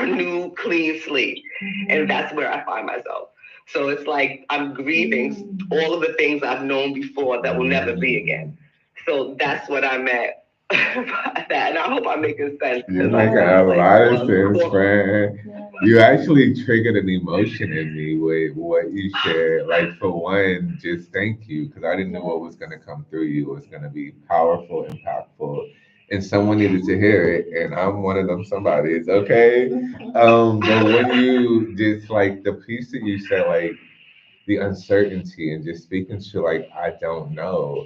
new clean slate. And that's where I find myself. So it's like I'm grieving all of the things I've known before that will never be again. So that's what I meant by that. And I hope I'm making sense. You're making a lot of sense, friend. You actually triggered an emotion in me with what you shared. Like, for one, just thank you, because I didn't know what was going to come through you. It was going to be powerful, impactful, and someone needed to hear it. And I'm one of them somebody's, okay? But when you just, like, the piece that you said, like, the uncertainty and just speaking to, like, I don't know.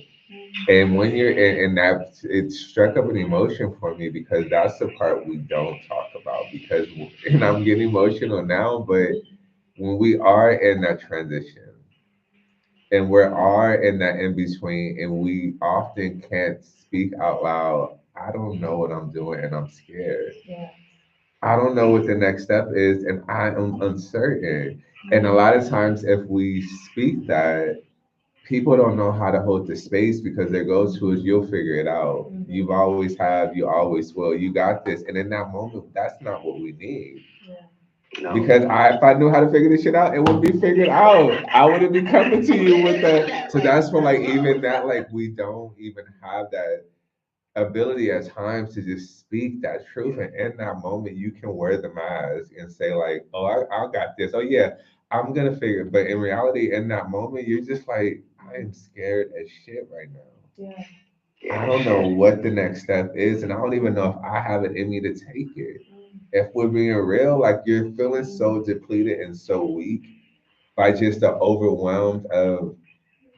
And when you're in that, it struck up an emotion for me because that's the part we don't talk about. Because, and I'm getting emotional now, but when we are in that transition and we are in that in between, and we often can't speak out loud, I don't know what I'm doing and I'm scared. Yeah. I don't know what the next step is and I am uncertain. And a lot of times, if we speak that, people don't know how to hold the space because their go-to is you'll figure it out. You've always have, you always will, you got this. And in that moment, that's not what we need. No. Because if I knew how to figure this shit out, it would be figured out. I wouldn't be coming to you with that. So that's when, like, even that, like, we don't even have that ability at times to just speak that truth. And in that moment, you can wear the mask and say, like, oh, I got this. Oh, yeah, I'm going to figure it. But in reality, in that moment, you're just like, I am scared as shit right now. Yeah. I don't know what the next step is. And I don't even know if I have it in me to take it. If we're being real, like, you're feeling so depleted and so weak by just the overwhelmed of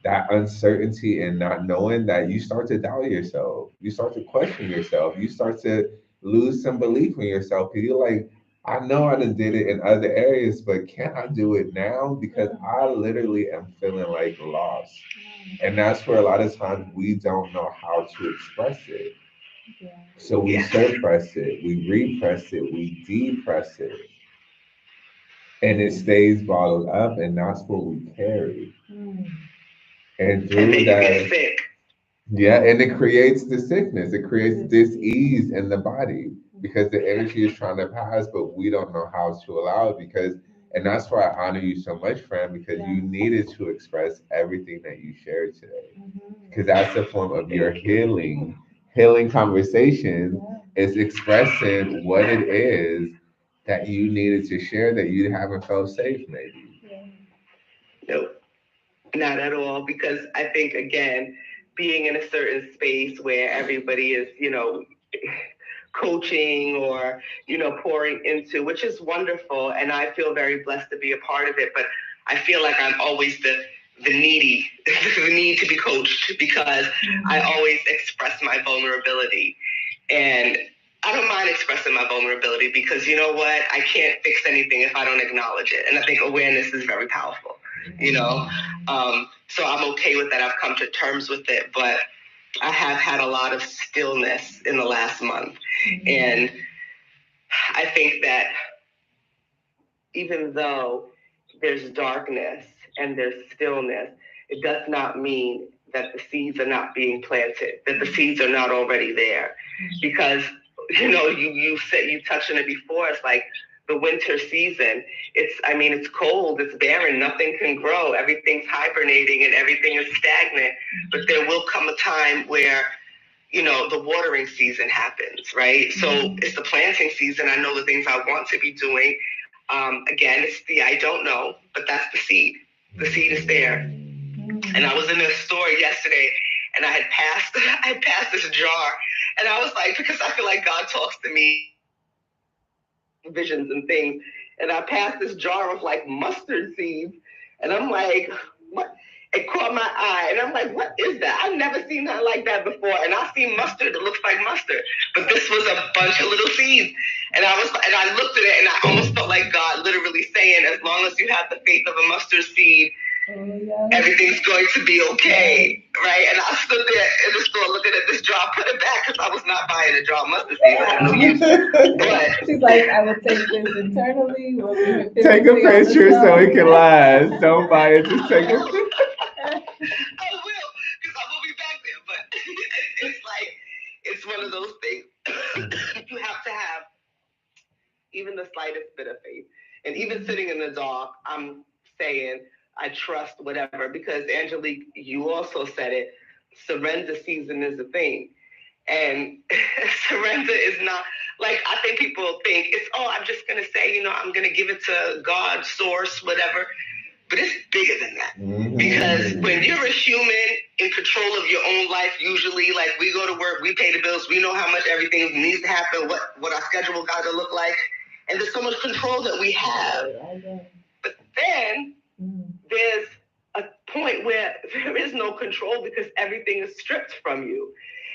that uncertainty and not knowing, that you start to doubt yourself. You start to question yourself. You start to lose some belief in yourself. Because you're like, I know I done did it in other areas, but can I do it now? Because I literally am feeling like lost. And that's where a lot of times we don't know how to express it. So we suppress it, we repress it, we depress it. And it stays bottled up, and that's what we carry. And through that, yeah, and it creates the sickness. It creates dis-ease in the body because the energy is trying to pass, but we don't know how to allow it. Because, and that's why I honor you so much, friend, because you needed to express everything that you shared today. Because that's a form of your healing. Healing conversation is expressing what it is that you needed to share that you haven't felt safe, maybe. Nope. Not at all, because I think, again, being in a certain space where everybody is, coaching or, pouring into, which is wonderful. And I feel very blessed to be a part of it. But I feel like I'm always the needy, the need to be coached, because I always express my vulnerability. And I don't mind expressing my vulnerability, because you know what? I can't fix anything if I don't acknowledge it. And I think awareness is very powerful, So I'm okay with that. I've come to terms with it. But I have had a lot of stillness in the last month. And I think that even though there's darkness and there's stillness, it does not mean that the seeds are not being planted, that the seeds are not already there. Because, you touched on it before, it's like the winter season. It's cold, it's barren, nothing can grow, everything's hibernating and everything is stagnant. But there will come a time where, the watering season happens, right? So it's the planting season. I know the things I want to be doing. Again, it's the I don't know, but that's the seed. The seed is there. And I was in a store yesterday, and I had passed this jar, and I was like, because I feel like God talks to me visions and things, and I passed this jar of like mustard seeds, and I'm like, what? It caught my eye, and I'm like, what is that? I've never seen that like that before. And I've seen mustard that looks like mustard, but this was a bunch of little seeds. And I looked at it, and I almost felt like God literally saying, as long as you have the faith of a mustard seed, everything's going to be okay, right? And I stood there in the store looking at this jar, put it back, because I was not buying a jar of mustard seeds. I had no use. But she's like, I will take this internally. Take a picture so it can last. Don't buy it, just take a picture. I will, because I will be back there. But it's like, it's one of those things. You have to have even the slightest bit of faith. And even sitting in the dark, I'm saying, I trust whatever, because Angelique, you also said it, surrender season is a thing. And surrender is not, like, I think people think it's, I'm just going to say, I'm going to give it to God, source, whatever. But it's bigger than that. Because when you're a human in control of your own life, usually, like, we go to work, we pay the bills, we know how much everything needs to happen, what our schedule got to look like. And there's so much control that we have. But then there's a point where there is no control, because everything is stripped from you.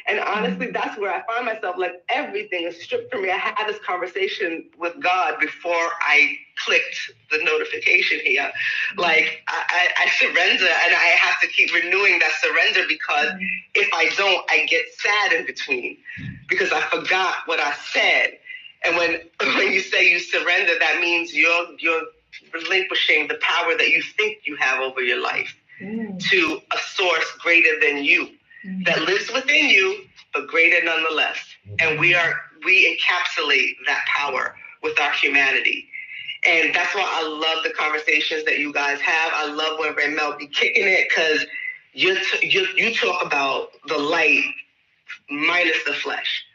And honestly, that's where I find myself, like, everything is stripped from me. I had this conversation with God before I clicked the notification here. Like, I surrender, and I have to keep renewing that surrender, because if I don't, I get sad in between, because I forgot what I said. And when you say you surrender, that means you're relinquishing the power that you think you have over your life to a source greater than you, that lives within you, but greater nonetheless. And we encapsulate that power with our humanity. And that's why I love the conversations that you guys have. I love when Raymel be kicking it, because you talk about the light minus the flesh.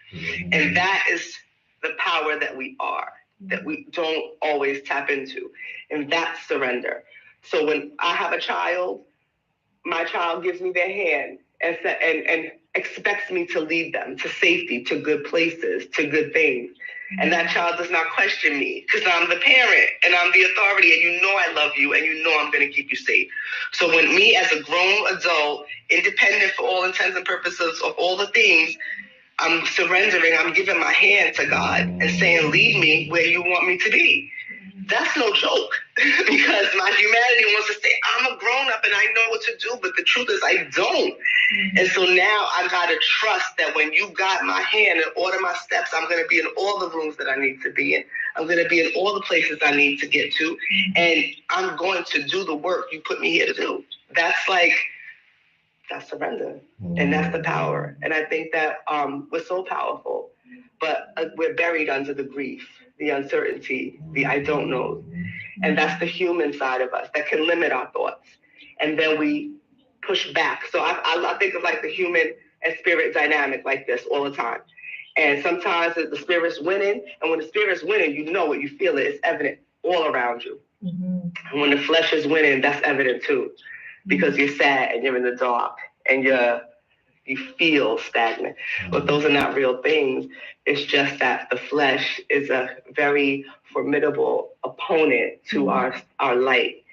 And that is the power that we are, that we don't always tap into. And that's surrender. So when I have a child, my child gives me their hand and expects me to lead them to safety, to good places, to good things. And that child does not question me, because I'm the parent and I'm the authority, and you know I love you, and you know I'm going to keep you safe. So when me as a grown adult, independent for all intents and purposes of all the things, I'm surrendering, I'm giving my hand to God and saying, lead me where you want me to be. That's no joke, because my humanity wants to say, I'm a grown-up and I know what to do, but the truth is I don't. And so now I got to trust that when you got my hand and order my steps, I'm going to be in all the rooms that I need to be in. I'm going to be in all the places I need to get to. And I'm going to do the work you put me here to do. That's surrender. And that's the power. And I think that we're so powerful, but we're buried under the grief, the uncertainty, the I don't know. And that's the human side of us that can limit our thoughts. And then we push back. So I think of like the human and spirit dynamic like this all the time. And sometimes the spirit's winning. And when the spirit's winning, you know it, you feel it. It's evident all around you. And when the flesh is winning, that's evident too. Because you're sad and you're in the dark and you're you feel stagnant. But those are not real things. It's just that the flesh is a very formidable opponent to our light.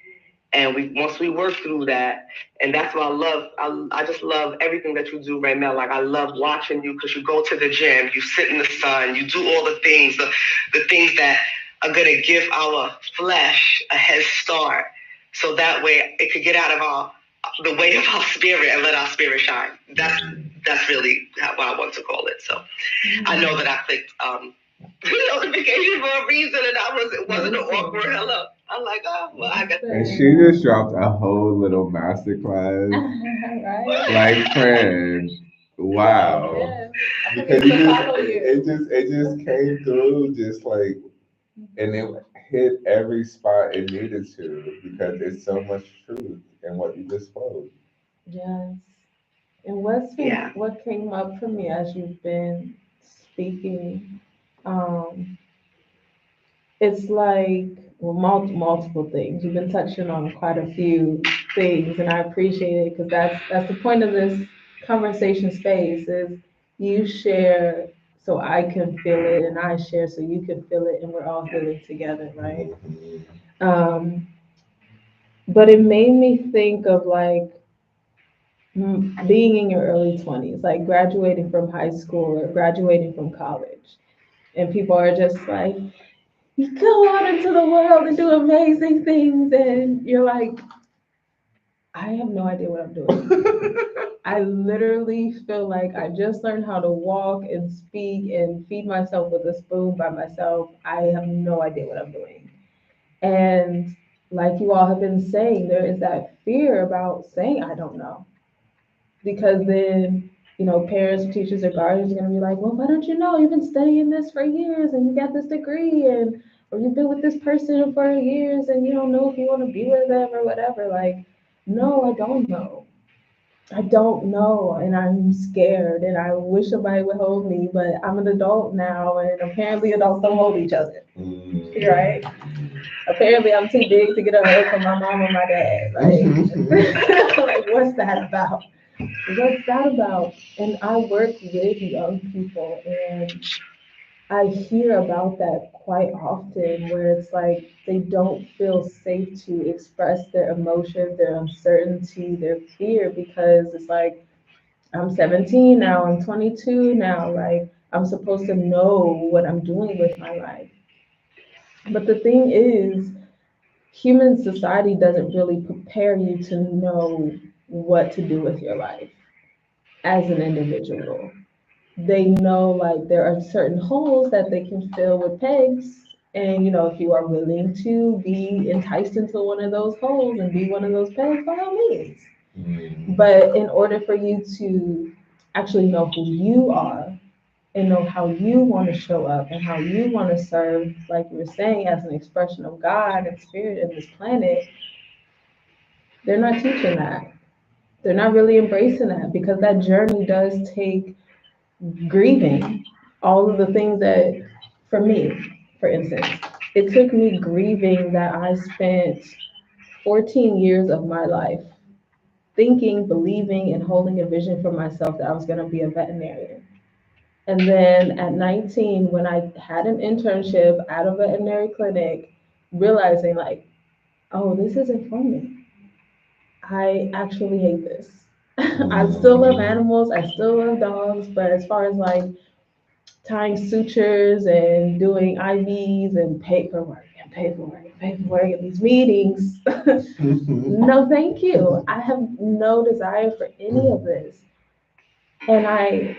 And once we work through that, and that's what I love. I just love everything that you do, Raymel. Like, I love watching you because you go to the gym, you sit in the sun, you do all the things, the things that are gonna give our flesh a head start, so that way it could get out of the way of our spirit and let our spirit shine. That's really what I want to call it. So I know that I clicked notification for a reason, and it wasn't an awkward hello. I'm like, oh, well, I got. And she just dropped a whole little masterclass. Right. Like, friend, wow. Yes. Because it just came through just like, and it hit every spot it needed to, because it's so much truth in what you just spoke. Yes. And what came up for me as you've been speaking, it's like, well, multiple things. You've been touching on quite a few things, and I appreciate it, because that's the point of this conversation space, is you share so I can feel it, and I share so you can feel it, and we're all healing together, right? Um, but it made me think of like being in your early 20s, like graduating from high school or graduating from college, and people are just like, you go out into the world and do amazing things, and you're like, I have no idea what I'm doing. I literally feel like I just learned how to walk and speak and feed myself with a spoon by myself. I have no idea what I'm doing. And like you all have been saying, there is that fear about saying I don't know. Because then, parents, teachers, or guardians are going to be like, well, why don't you know? You've been studying this for years and you got this degree, and or you've been with this person for years and you don't know if you want to be with them or whatever. Like, no, I don't know. I don't know, and I'm scared, and I wish somebody would hold me, but I'm an adult now, and apparently adults don't hold each other, right? Apparently I'm too big to get a hug from my mom or my dad. Like what's that about? What's that about? And I work with young people, and I hear about that quite often, where it's like they don't feel safe to express their emotions, their uncertainty, their fear, because it's like, I'm 17 now, I'm 22 now, like I'm supposed to know what I'm doing with my life. But the thing is, human society doesn't really prepare you to know what to do with your life as an individual. They know like there are certain holes that they can fill with pegs. And if you are willing to be enticed into one of those holes and be one of those pegs, by all means. But in order for you to actually know who you are and know how you want to show up and how you want to serve, like you were saying, as an expression of God and spirit in this planet, they're not teaching that. They're not really embracing that, because that journey does take grieving all of the things that, for me, for instance, it took me grieving that I spent 14 years of my life thinking, believing, and holding a vision for myself that I was going to be a veterinarian. And then at 19, when I had an internship at a veterinary clinic, realizing like, oh, this isn't for me. I actually hate this. I still love animals. I still love dogs. But as far as like tying sutures and doing IVs and paperwork at these meetings, no, thank you. I have no desire for any of this. And I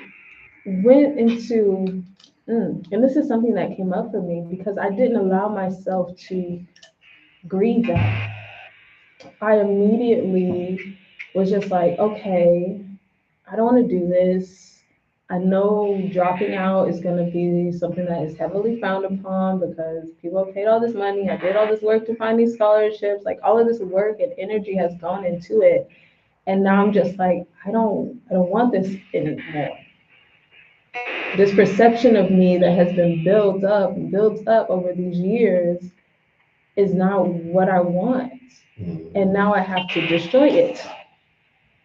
went into, and this is something that came up for me because I didn't allow myself to grieve that. I immediately was just like, okay, I don't want to do this. I know dropping out is going to be something that is heavily frowned upon because people have paid all this money. I did all this work to find these scholarships. Like all of this work and energy has gone into it. And now I'm just like, I don't want this anymore. This perception of me that has been built up and built up over these years is not what I want. And now I have to destroy it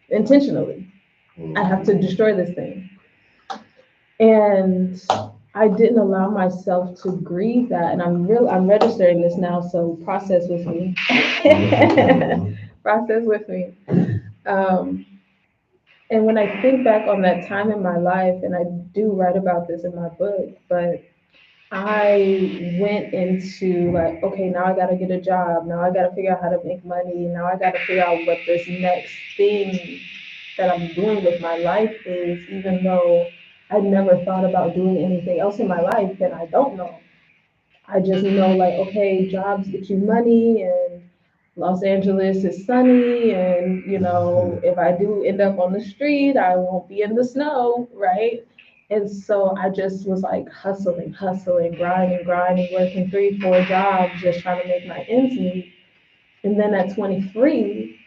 intentionally. I have to destroy this thing. And I didn't allow myself to grieve that. And I'm registering this now, so process with me. Process with me. Um, and when I think back on that time in my life, and I do write about this in my book, but I went into like, okay, now I got to get a job. Now I got to figure out how to make money. Now I got to figure out what this next thing that I'm doing with my life is, even though I never thought about doing anything else in my life, and I don't know. I just know like, okay, jobs get you money, and Los Angeles is sunny, and if I do end up on the street, I won't be in the snow, right? And so I just was like hustling, grinding, working 3, 4 jobs, just trying to make my ends meet. And then at 23,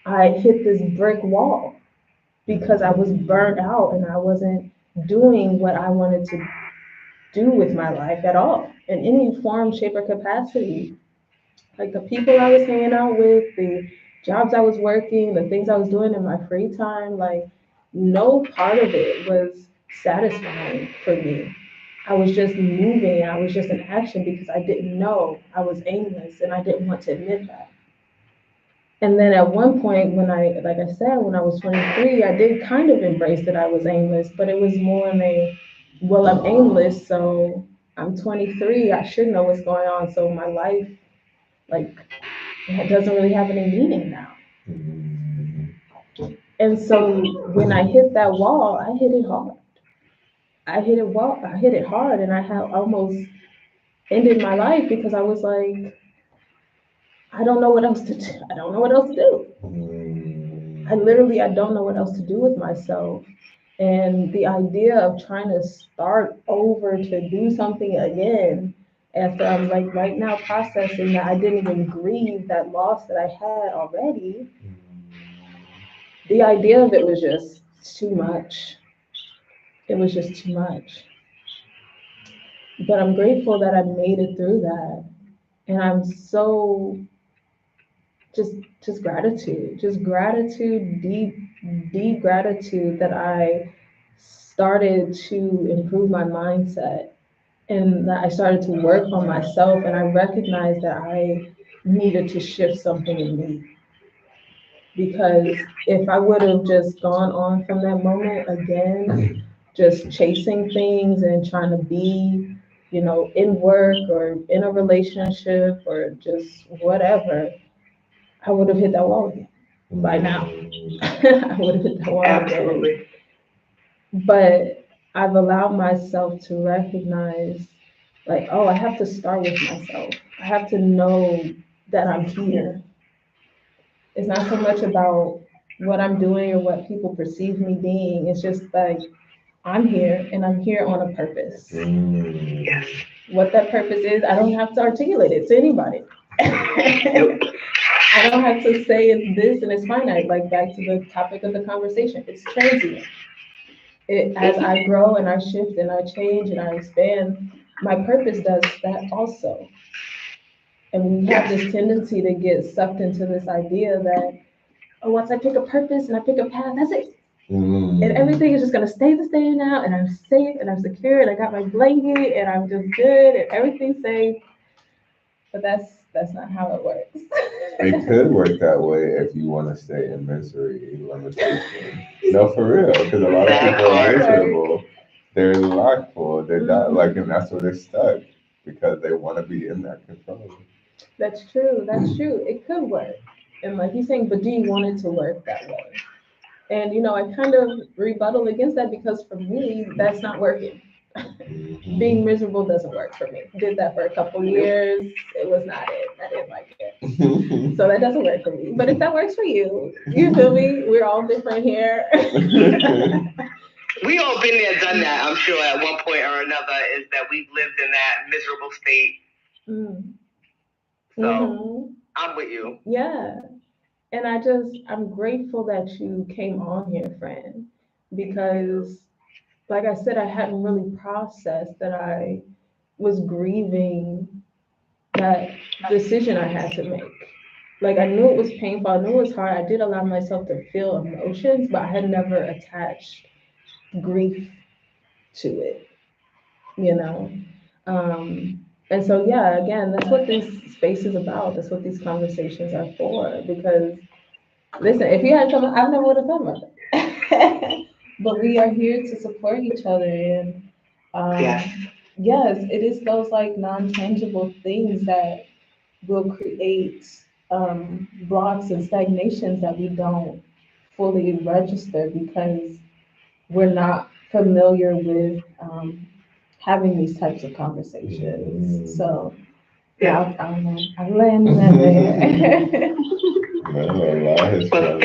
I hit this brick wall because I was burnt out and I wasn't doing what I wanted to do with my life at all in any form, shape, or capacity. Like the people I was hanging out with, the jobs I was working, the things I was doing in my free time, like no part of it was satisfying for me. I was just moving, I was just in action because I didn't know. I was aimless and I didn't want to admit that. And then at one point, like I said, when I was 23, I did kind of embrace that I was aimless, but it was more in a, well, I'm aimless, so I'm 23, I should know what's going on. So my life, like, it doesn't really have any meaning now. And so when I hit that wall, I hit it hard. I hit it hard, and I had almost ended my life because I was like, I don't know what else to do. I don't know what else to do. I don't know what else to do with myself. And the idea of trying to start over to do something again after I'm like right now processing that I didn't even grieve that loss that I had already, the idea of it was just too much. It was just too much. But I'm grateful that I made it through that. And I'm so just just gratitude, deep gratitude that I started to improve my mindset and that I started to work on myself, and I recognized that I needed to shift something in me. Because if I would have just gone on from that moment again, just chasing things and trying to be, in work or in a relationship or just whatever, I would have hit that wall again by now. I would have hit that wall Absolutely. again. But I've allowed myself to recognize, like, oh, I have to start with myself. I have to know that I'm here. It's not so much about what I'm doing or what people perceive me being. It's just like I'm here and I'm here on a purpose. Yes. What that purpose is, I don't have to articulate it to anybody. I don't have to say it's this and it's finite. Like back to the topic of the conversation, it's transient. As I grow and I shift and I change and I expand, my purpose does that also. And we have this tendency to get sucked into this idea that, oh, once I pick a purpose and I pick a path, that's it. And everything is just gonna stay the same now, and I'm safe and I'm secure and I got my blanket and I'm just good and everything's safe. But that's not how it works. It could work that way if you want to stay in misery, limitation. No, for real, because a lot of people are miserable. They're lockful. They're not like, and that's where they're stuck because they want to be in that control. That's true. That's true. It could work. And like you're saying, but do you want it to work that way? And I kind of rebuttal against that because for me, that's not working. Being miserable doesn't work for me. Did that for a couple years. It was not it. I didn't like it. So that doesn't work for me. But if that works for you, you feel me? We're all different here. We all been there, done that, I'm sure, at one point or another, is that we've lived in that miserable state. So I'm with you. Yeah. And I'm grateful that you came on here, friend, because like I said, I hadn't really processed that I was grieving that decision I had to make. Like, I knew it was painful, I knew it was hard. I did allow myself to feel emotions, but I had never attached grief to it, you know? And so, yeah, again, that's what this space is about. That's what these conversations are for. Because, listen, if you hadn't come, I never would have thought about that. But we are here to support each other. And Yes. yes, it is those like non tangible things that will create blocks and stagnations that we don't fully register because we're not familiar with having these types of conversations. So, yeah, I'll land that there. Well,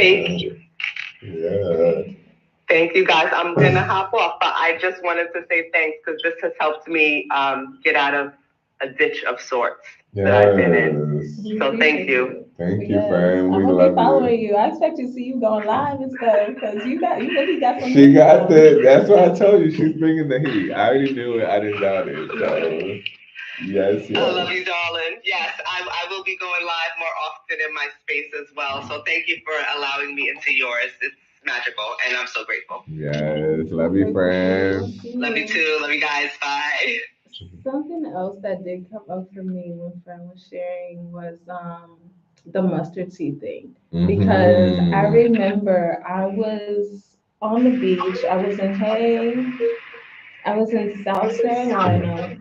thank you guys. I'm gonna hop off, but I just wanted to say thanks because this has helped me get out of a ditch of sorts that I've been in. So thank you. Thank you, friend. I We hope they love following you. you. I expect to see you going live and stuff because you really got some. She got the. That's why I told you she's bringing the heat. I already knew it. I didn't doubt it. So yes. I love you, darling. Yes, I will be going live more often in my space as well. So thank you for allowing me into yours. It's magical, and I'm so grateful. Yes, love you, friend. Love you too. Love you guys. Bye. Something else that did come up for me when friend was sharing was the mustard seed thing. Because I remember I was on the beach. I was in South Carolina,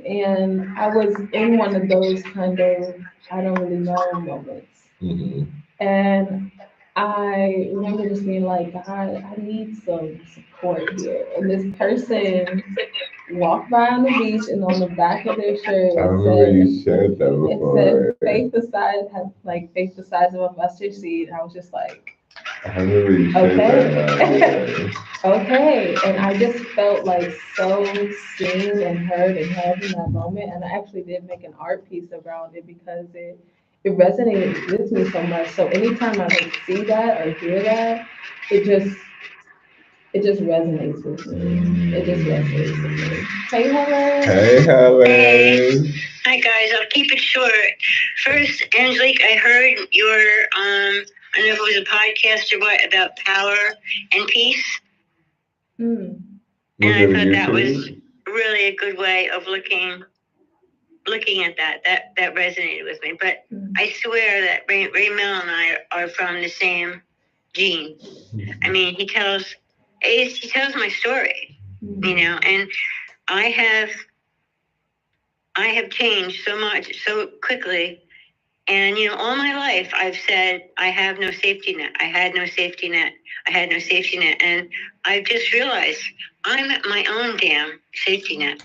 and I was in one of those kind of I don't really know moments. And I remember just being like, God, I need some support here. And this person walked by on the beach, and on the back of their shirt I it remember said, you shared that it before. said faith the size had like faith the size of a mustard seed. I was just like, I remember you shared okay. that. Okay. And I just felt like so seen and heard and held in that moment. And I actually did make an art piece around it because it resonated with me so much. So anytime I like see that or hear that, it just it just resonates with me. It just resonates with me. Hey, Helen. Hey, Helen. Hi guys, I'll keep it short. First, Angelique, I heard your I don't know if it was a podcast or what about power and peace. Mm. And I thought that was really a good way of looking at that. That resonated with me. But I swear that Ray Mel and I are from the same gene. I mean, he tells my story, you know, and I have changed so much so quickly. And, you know, all my life I've said, I have no safety net. I had no safety net. I had no safety net. And I've just realized I'm my own damn safety net.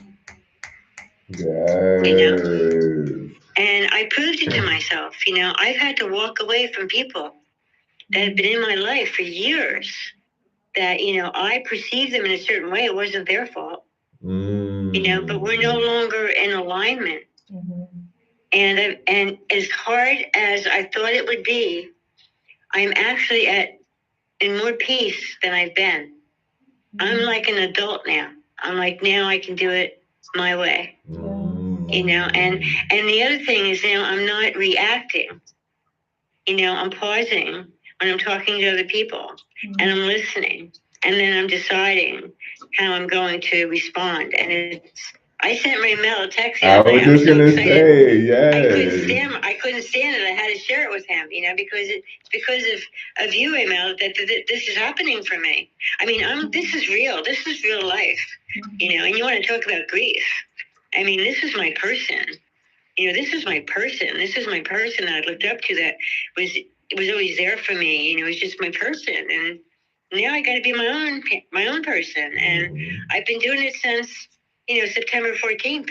Yes. You know? And I proved it to myself. You know, I've had to walk away from people that have been in my life for years that, you know, I perceived them in a certain way. It wasn't their fault. You know, but we're no longer in alignment. And as hard as I thought it would be, I'm actually in more peace than I've been. I'm like an adult now. I'm like, now I can do it my way. You know, and the other thing is, you know, I'm not reacting. You know, I'm pausing when I'm talking to other people and I'm listening. And then I'm deciding how I'm going to respond. And I sent Ray Mel a text. I was just gonna say, yes. I couldn't stand it. I had to share it with him, you know, because it's because of you, Ray Mel, that this is happening for me. I mean, this is real. This is real life, you know. And you want to talk about grief? I mean, this is my person. You know, this is my person. This is my person that I looked up to. That was always there for me. You know, it was just my person, and now I got to be my own person. And I've been doing it since, you know, September 14th.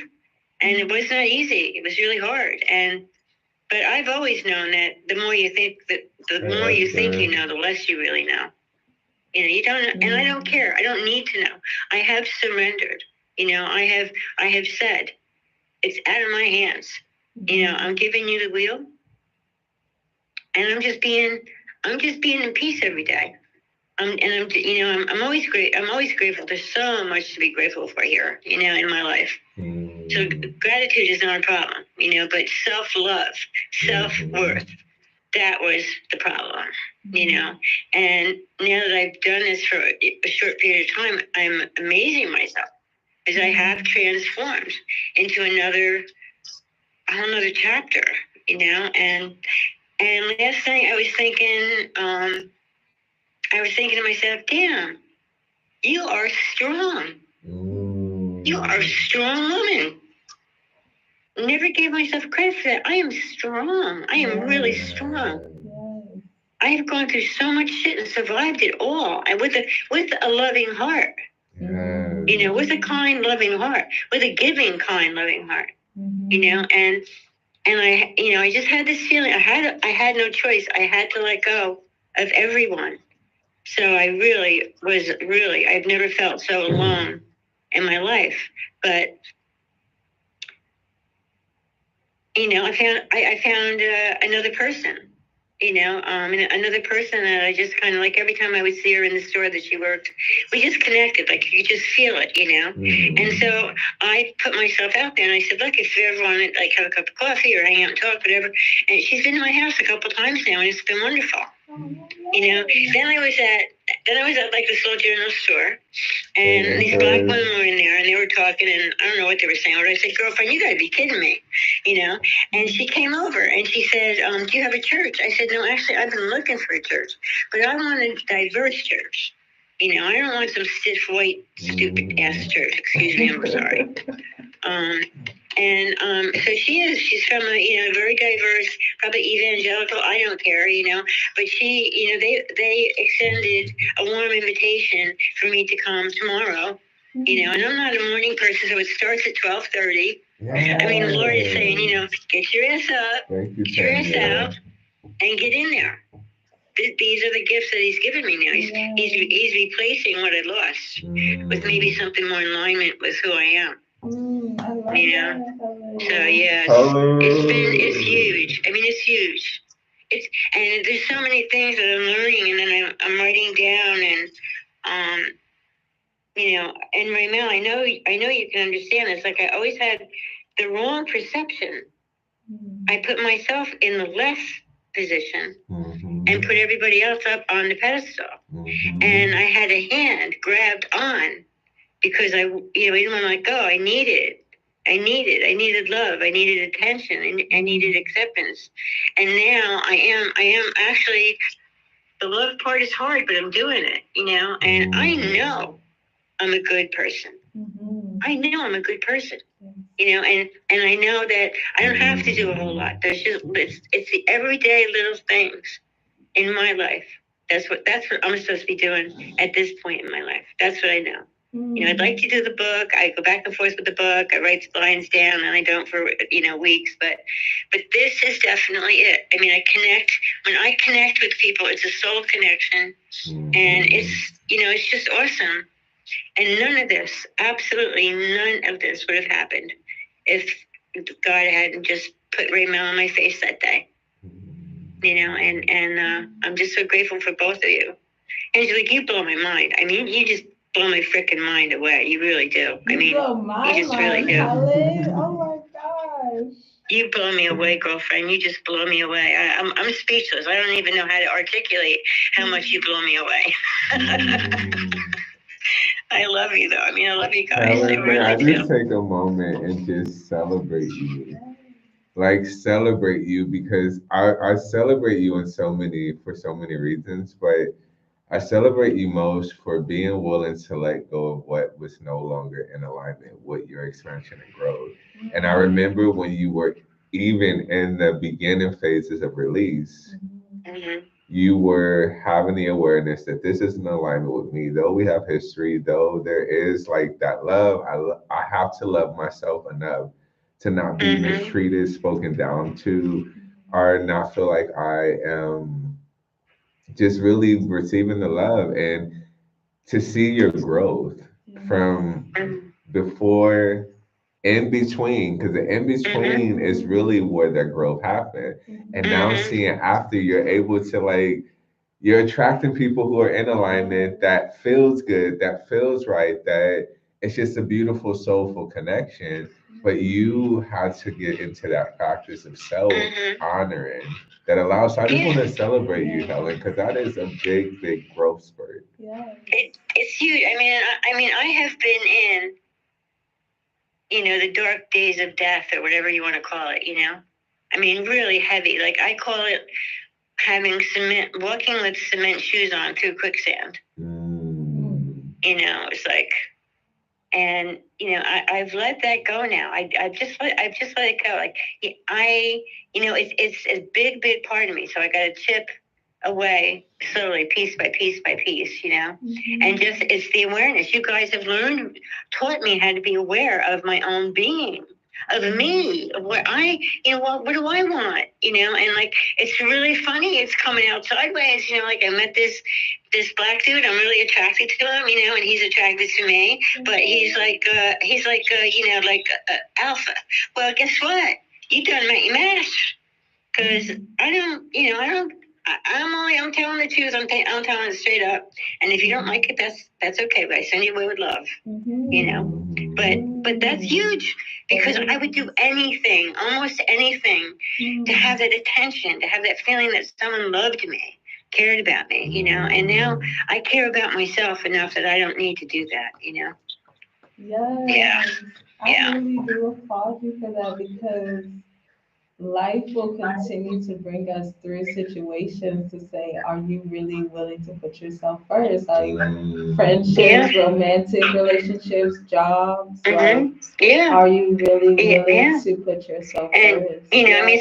And it was not easy. It was really hard. But I've always known that the more you think, you know, the less you really know. You know, you don't, and I don't care. I don't need to know. I have surrendered. You know, I have said, it's out of my hands. You know, I'm giving you the wheel. And I'm just being in peace every day. You know, I'm always great. I'm always grateful. There's so much to be grateful for here, you know, in my life. So gratitude is not a problem, but self-love, self-worth, that was the problem, And now that I've done this for a short period of time, I'm amazing myself as I have transformed into a whole nother chapter, And last night I was thinking to myself, damn, you are strong. You are a strong woman. Never gave myself credit for that. I am strong. I am really strong. I have gone through so much shit and survived it all, and with a loving heart. With a kind, loving heart, with a giving, kind, loving heart. And I just had this feeling. I had no choice. I had to let go of everyone. So I've never felt so alone in my life. But I found another person. And another person that I just kind of like, every time I would see her in the store that she worked, we just connected, like you could just feel it, And so I put myself out there and I said, look, if you ever want to like have a cup of coffee or hang out and talk, whatever. And she's been to my house a couple times now, and it's been wonderful. Then I was at like this little general store, and these black women were in there, and they were talking, and I don't know what they were saying, but I said, girlfriend, you gotta be kidding me, And she came over and she said, do you have a church? I said, no, actually, I've been looking for a church, but I want a diverse church. I don't want some stiff, white, stupid ass church. Excuse me, I'm sorry. So she's from a very diverse, probably evangelical, I don't care, but she, they extended a warm invitation for me to come tomorrow, and I'm not a morning person, so it starts at 12:30. I mean, the Lord is saying, get your ass up, get your ass out, and get in there. These are the gifts that He's given me now. He's replacing what I lost with maybe something more in alignment with who I am. I love that. So yeah, it's huge. I mean, it's huge. And there's so many things that I'm learning, and then I'm writing down, and and Raymel, I know you can understand this. Like I always had the wrong perception. I put myself in the less position and put everybody else up on the pedestal, and I had a hand grabbed on because I didn't want to let go. I needed love. I needed attention. I needed acceptance. And now I am actually, the love part is hard, but I'm doing it, and I know I'm a good person. I know I'm a good person, and I know that I don't have to do a whole lot. There's just, it's the everyday little things in my life. That's what I'm supposed to be doing at this point in my life. That's what I know. I'd like to do the book. I go back and forth with the book. I write the lines down, and I don't for weeks. But this is definitely it. I mean, when I connect with people, it's a soul connection, and it's just awesome. And none of this, absolutely none of this, would have happened if God hadn't just put Raymel on my face that day. And I'm just so grateful for both of you. Angelique, you blow my mind. I mean, you just blow my freaking mind away. You really do. You just really do. Oh my gosh. You blow me away, girlfriend. You just blow me away. I'm speechless. I don't even know how to articulate how much you blow me away. I love you, though. I mean, I love you guys. I just take a moment and just celebrate you. Like, celebrate you, because I celebrate you for so many reasons, but I celebrate you most for being willing to let go of what was no longer in alignment with your expansion and growth. And I remember when you were even in the beginning phases of release, you were having the awareness that this is in alignment with me. Though we have history, though there is like that love, I have to love myself enough to not be mistreated, spoken down to, or not feel like I am just really receiving the love, and to see your growth from before, in between, because the in between is really where that growth happened. And now seeing after, you're able to you're attracting people who are in alignment, that feels good, that feels right, that it's just a beautiful, soulful connection. but you had to get into that practice of self honoring that allows. So I just want to celebrate you, Helen, because that is a big, big growth spurt. Yeah. It's huge. I have been in, the dark days of death or whatever you want to call it, really heavy. Like I call it having walking with cement shoes on through quicksand. It's like, and I've let that go now. I've just let it go. Like it's a big, big part of me. So I got to chip away slowly, piece by piece by piece, and just it's the awareness. You guys have taught me how to be aware of my own being, of me, of what what do I want, and like it's really funny. It's coming out sideways, like I met this black dude. I'm really attracted to him, and he's attracted to me. But he's like alpha. Well, guess what? You done met your match. Because I'm telling the truth. I'm telling it straight up. And if you don't like it, that's okay. But I send you away with love. But that's huge because I would do anything, almost anything, to have that attention, to have that feeling that someone loved me, cared about me, And now I care about myself enough that I don't need to do that, Yes. Yeah. I really do applaud you for that because life will continue to bring us through situations to say, are you really willing to put yourself first? Are you friendships, romantic relationships, jobs? Like, are you really willing to put yourself first?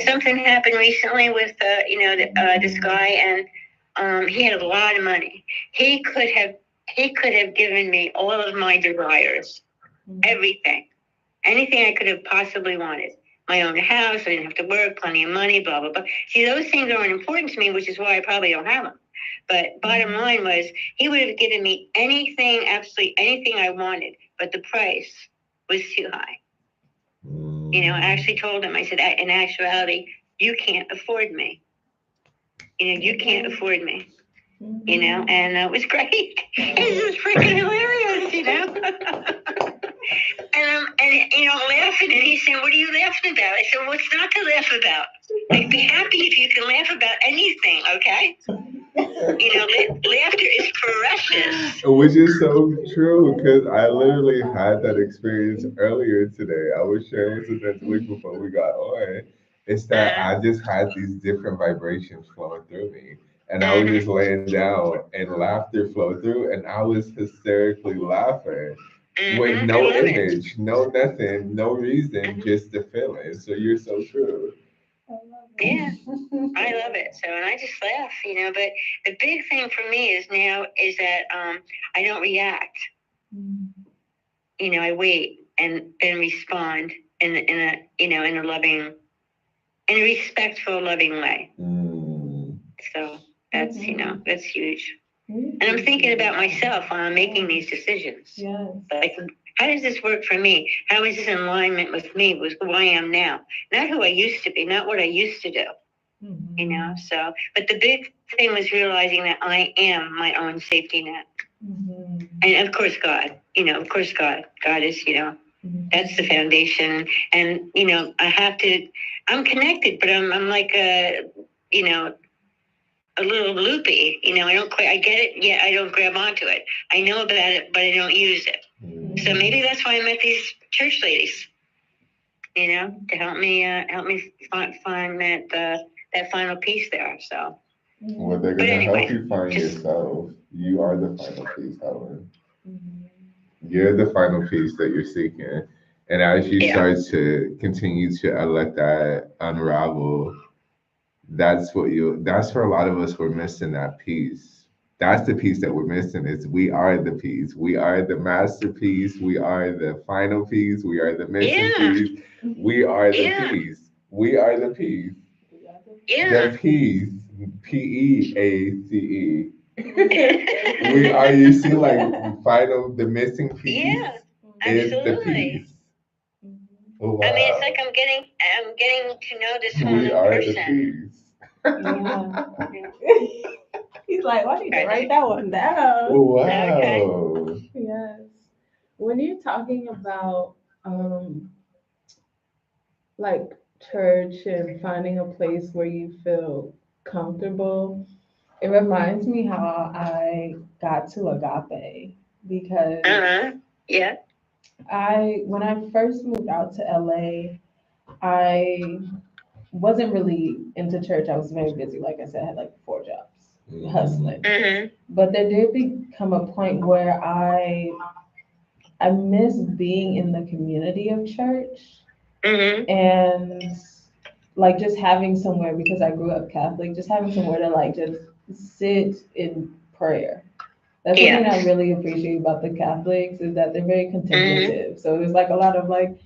Something happened recently with this guy, and he had a lot of money. He could have given me all of my desires, everything, anything I could have possibly wanted. My own house, I didn't have to work, plenty of money, blah, blah, blah. See, those things aren't important to me, which is why I probably don't have them. But bottom line was, he would have given me anything, absolutely anything I wanted, but the price was too high. I actually told him, I said, in actuality, you can't afford me. You can't afford me. And it was great. It was freaking hilarious, And I'm laughing, and he's saying, "What are you laughing about?" I said, "What's not to laugh about? Like, be happy if you can laugh about anything, okay? Laughter is precious." Which is so true, because I literally had that experience earlier today. I was sharing with Angelique before we got on. It's that I just had these different vibrations flowing through me. And I was just laying down and laughter flowed through, and I was hysterically laughing with no image, no nothing, no reason, just the feeling. So you're so true. Yeah, I love it. So, and I just laugh, But the big thing for me is that I don't react. I wait and then respond in a loving, in a respectful, loving way. So that's that's huge. And I'm thinking about myself when I'm making these decisions. Yes. Like, how does this work for me? How is this in alignment with me, with who I am now? Not who I used to be, not what I used to do. So, but the big thing was realizing that I am my own safety net. And of course, God, God is, that's the foundation. And, I'm connected, but I'm like, a little loopy, I get it, yet I don't grab onto it. I know about it, but I don't use it. So maybe that's why I met these church ladies, to help me find that final piece there. So. Well, they're gonna help you find yourself. You are the final piece, Helen. You're the final piece that you're seeking. And as you start to continue to let that unravel, that's where a lot of us were missing that piece. That's the piece that we're missing, is we are the piece. We are the masterpiece. We are the final piece. We are the missing piece. We are the piece. We are the piece. The piece. Peace. We are, you see, like, the missing piece is the piece. Wow. It's like I'm getting to know this whole we new are person. The piece. He's like, why did you write that one down? Wow. Okay. Yes. When you're talking about like church and finding a place where you feel comfortable, it reminds me how I got to Agape because Yeah. when I first moved out to LA, I wasn't really into church. I was very busy. Like I said, I had like 4 jobs, hustling. Mm-hmm. But there did become a point where I miss being in the community of church Mm-hmm. and like just having somewhere, because I grew up Catholic, just having somewhere to like just sit in prayer. That's something I really appreciate about the Catholics, is that they're very contemplative. So there's like a lot of like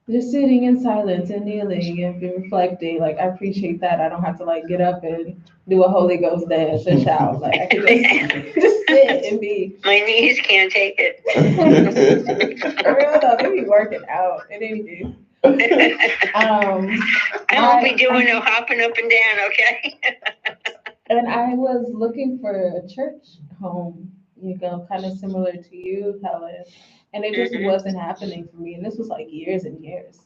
just sitting in silence and kneeling and reflecting. Like I appreciate that. I don't have to like get up and do a Holy Ghost dance and shout. Like I could just sit and be. My knees can't take it. For real though, they be working out at any day. I won't be doing no hopping up and down, okay? And I was looking for a church home, kind of similar to you, Helen, and it just wasn't happening for me. And this was like years and years.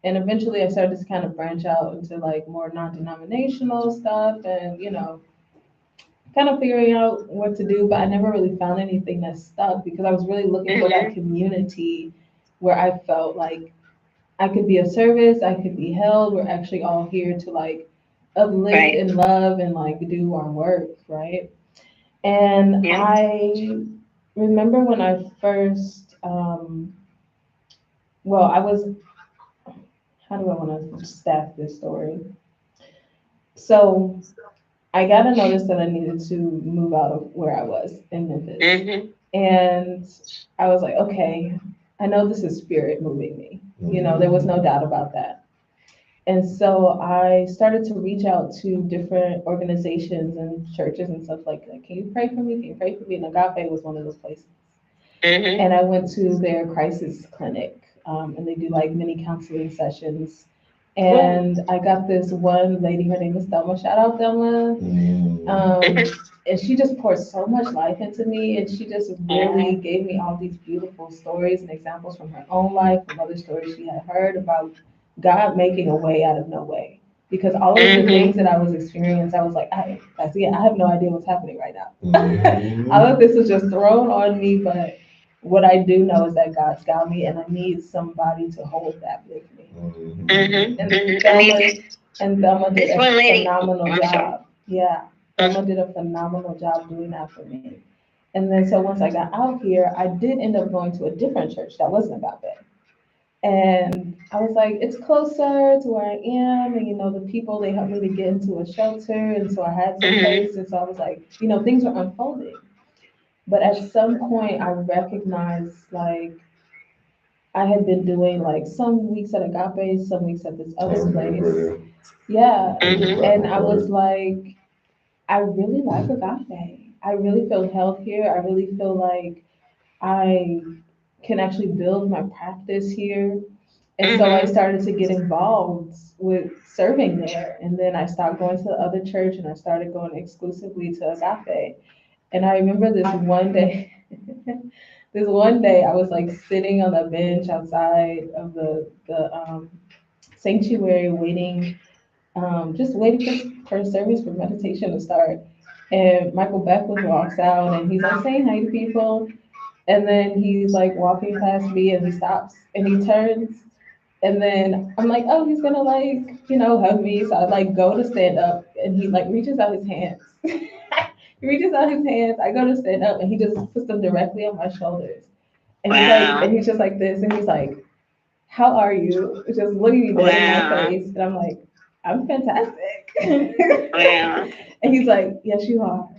And eventually I started to kind of branch out into like more non-denominational stuff and, kind of figuring out what to do, but I never really found anything that stuck because I was really looking for that community where I felt like I could be of service, I could be held. We're actually all here to like uplift and love and like do our work, right? And I remember when I first, I was, how do I want to staff this story? So I got a notice that I needed to move out of where I was in Memphis. And I was like, okay, I know this is spirit moving me. There was no doubt about that. And so I started to reach out to different organizations and churches and stuff like that. Can you pray for me? Can you pray for me? And Agape was one of those places. And I went to their crisis clinic, and they do like mini counseling sessions. And I got this one lady, her name is Thelma. Shout out Thelma. And she just poured so much life into me, and she just really gave me all these beautiful stories and examples from her own life, from other stories she had heard about God making a way out of no way. Because all of the things that I was experiencing, I was like, I have no idea what's happening right now. All of this was just thrown on me, but what I do know is that God's got me, and I need somebody to hold that with me. And Thelma did a phenomenal job. Yeah, Thelma did a phenomenal job doing that for me. And then so once I got out here, I did end up going to a different church that wasn't Agape. And I was like, it's closer to where I am. And, the people, they helped me to get into a shelter. And so I had some place. And so I was like, things were unfolding. But at some point, I recognized, like, I had been doing, like, some weeks at Agape, some weeks at this other place. Yeah. And I was like, I really like Agape. I really feel held here. I really feel like I can actually build my practice here. And so I started to get involved with serving there. And then I stopped going to the other church and I started going exclusively to Agape. And I remember this one day, I was like sitting on the bench outside of the sanctuary waiting, just waiting for service, for meditation to start. And Michael Beckwith walks out and he's like saying hi to people. And then he's like walking past me and he stops and he turns. And then I'm like, oh, he's gonna like, hug me. So I like go to stand up and he like reaches out his hands. He reaches out his hands. I go to stand up and he just puts them directly on my shoulders. And he's like, and he's just like this. And he's like, how are you? Just looking me dead in my face. And I'm like, I'm fantastic. And he's like, yes, you are.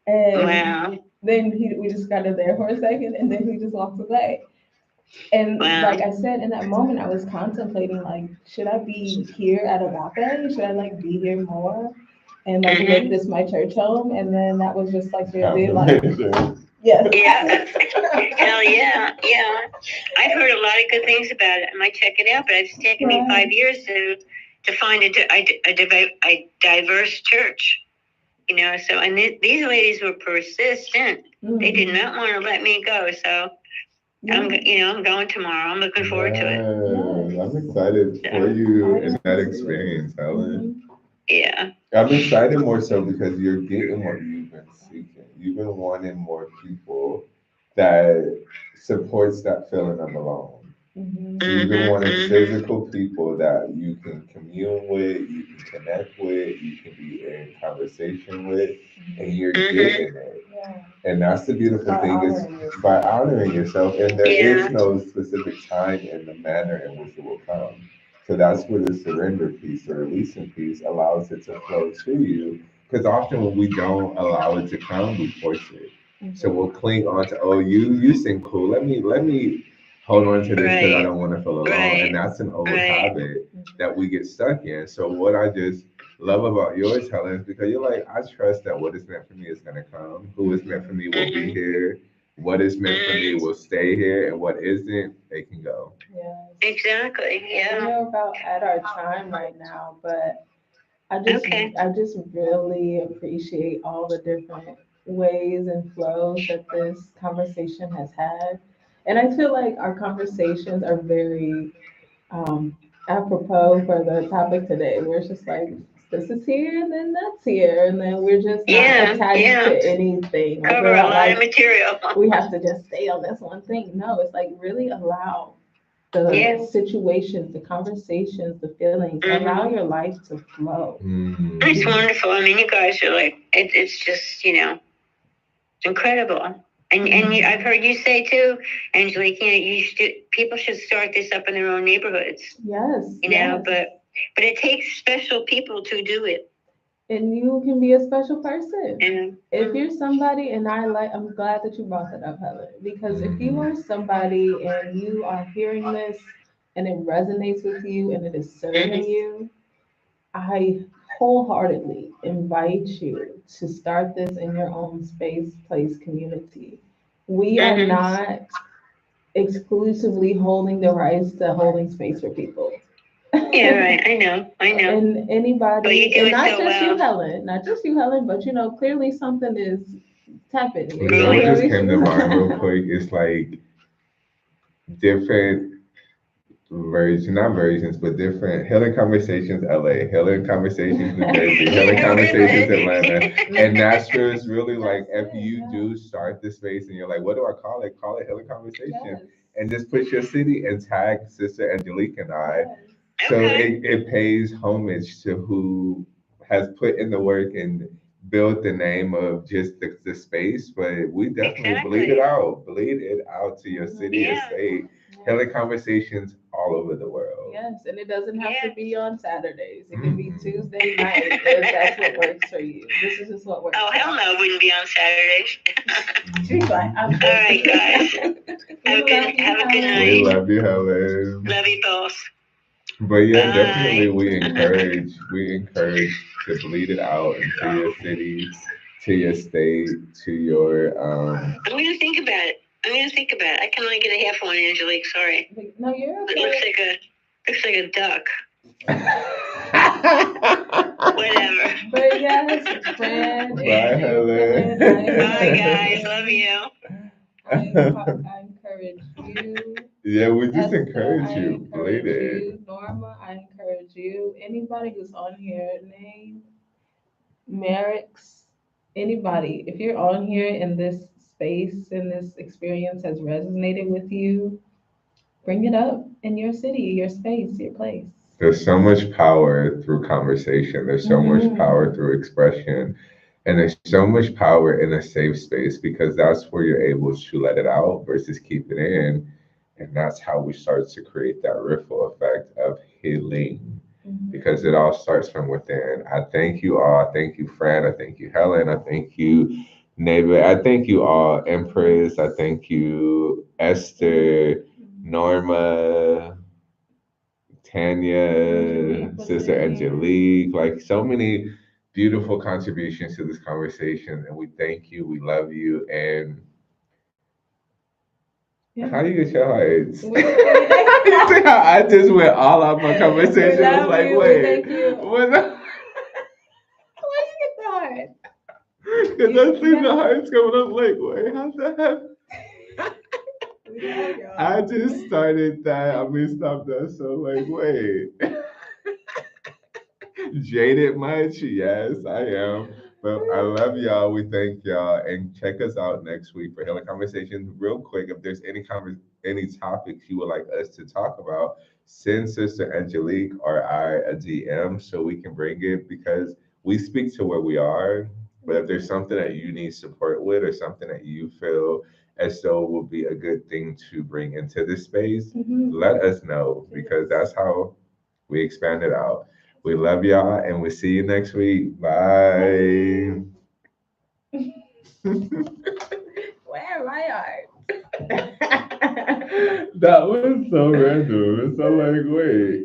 And then we just got there for a second and then he just walks away. And like I said, in that moment, I was contemplating, like, should I be here at Agape? Should I like be here more? And like make this my church home? And then that was just like really like, yes. Yeah. Hell yeah. Yeah. I've heard a lot of good things about it. I might check it out, but it's taken me 5 years to find a diverse church. So, and these ladies were persistent. They did not want to let me go. So I'm going tomorrow. I'm looking forward to it. I'm excited for you in that experience, Helen. Yeah. I'm excited more so because you're getting what you've been seeking. You've been wanting more people that supports that feeling of alone. So you've been wanting physical people that you can commune with, you can connect with, you can be in conversation with, and you're getting it. Yeah. And that's the beautiful thing is by honoring yourself, and there is no specific time and the manner in which it will come. So that's where the surrender piece, the releasing piece, allows it to flow to you. Because often when we don't allow it to come, we force it. So we'll cling on to, oh, you seem cool. Let me hold on to this because I don't want to feel alone. And that's an old habit that we get stuck in. So what I just love about yours, Helen, is because you're like, I trust that what is meant for me is gonna come. Who is meant for me will be here. What is meant for me will stay here, and what isn't, they can go. Yes. Exactly. Yeah. We're about at our time right now, but I just really appreciate all the different ways and flows that this conversation has had. And I feel like our conversations are very apropos for the topic today. We're just like, this is here and then that's here. And then we're just not attached to anything. Like, cover a lot of material. We have to just stay on this one thing. No, it's like really allow the situations, the conversations, the feelings, allow your life to flow. It's wonderful. I mean, you guys are like, it's just, incredible. And I've heard you say too, Angelique, people should start this up in their own neighborhoods. Yes. But it takes special people to do it. And you can be a special person. If you're somebody, and I'm glad that you brought that up, Helen, because if you are somebody and you are hearing this and it resonates with you and it is serving you, I wholeheartedly invite you to start this in your own space, place, community. We are not exclusively holding the rights to holding space for people. Yeah, right. I know. And anybody, but you do and it not so just well. not just you, Helen, but clearly something is tapping. You know what just came to mind real quick? It's like different not versions, but different Healing Conversations LA, Healing Conversations New Jersey, Healing Conversations Atlanta. And Nashville is really like, if you do start this space and you're like, what do I call it? Call it Healing Conversations. Yes. And just put your city and tag Sister Angelique and I. Yes. So it pays homage to who has put in the work and built the name of just the space, but we definitely bleed it out to your city and state. Healing Conversations all over the world. Yes, and it doesn't have to be on Saturdays. It can be Tuesday night if that's what works for you. This is just what works. Oh, hell no, it wouldn't be on Saturdays. She's like, all right, guys. Have a good night. We love you, Helen. Love you both. But yeah, definitely we encourage to bleed it out into your city, to your state, to your I'm gonna think about it. I can only get a half one, Angelique. Sorry. No, you're okay. It looks like a duck. Whatever. But yes, friend. Bye, Helen. Bye, guys. Love you. I encourage you. Yeah, we just Esther, encourage you. Bleed it. Norma, I encourage you. Anybody who's on here, name Merrick's, anybody. If you're on here in this space and this experience has resonated with you, bring it up in your city, your space, your place. There's so much power through conversation. There's so much power through expression. And there's so much power in a safe space because that's where you're able to let it out versus keep it in. And that's how we start to create that ripple effect of healing because it all starts from within. I thank you all. I thank you, Fran. I thank you, Helen. I thank you, Neighbor. I thank you all, Empress. I thank you, Esther, Norma, Tanya, Sister Angelique. Like so many beautiful contributions to this conversation. And we thank you. We love you. And how do you get your heights? I just went all out my conversation. I was like, wait. Where do you get the heart? Because I see the hearts coming up like, wait, how's that happen? We love y'all. I just started that. I messed up that. So like, wait. Jaded much? Yes, I am. But I love y'all. We thank y'all, and check us out next week for Healing Conversations. Real quick, if there's any topics you would like us to talk about, send Sister Angelique or I a DM so we can bring it, because we speak to where we are. But if there's something that you need support with, or something that you feel as though will be a good thing to bring into this space, let us know, because that's how we expand it out. We love y'all, and we'll see you next week. Bye. Where am I at? That was so random. It's so like, wait.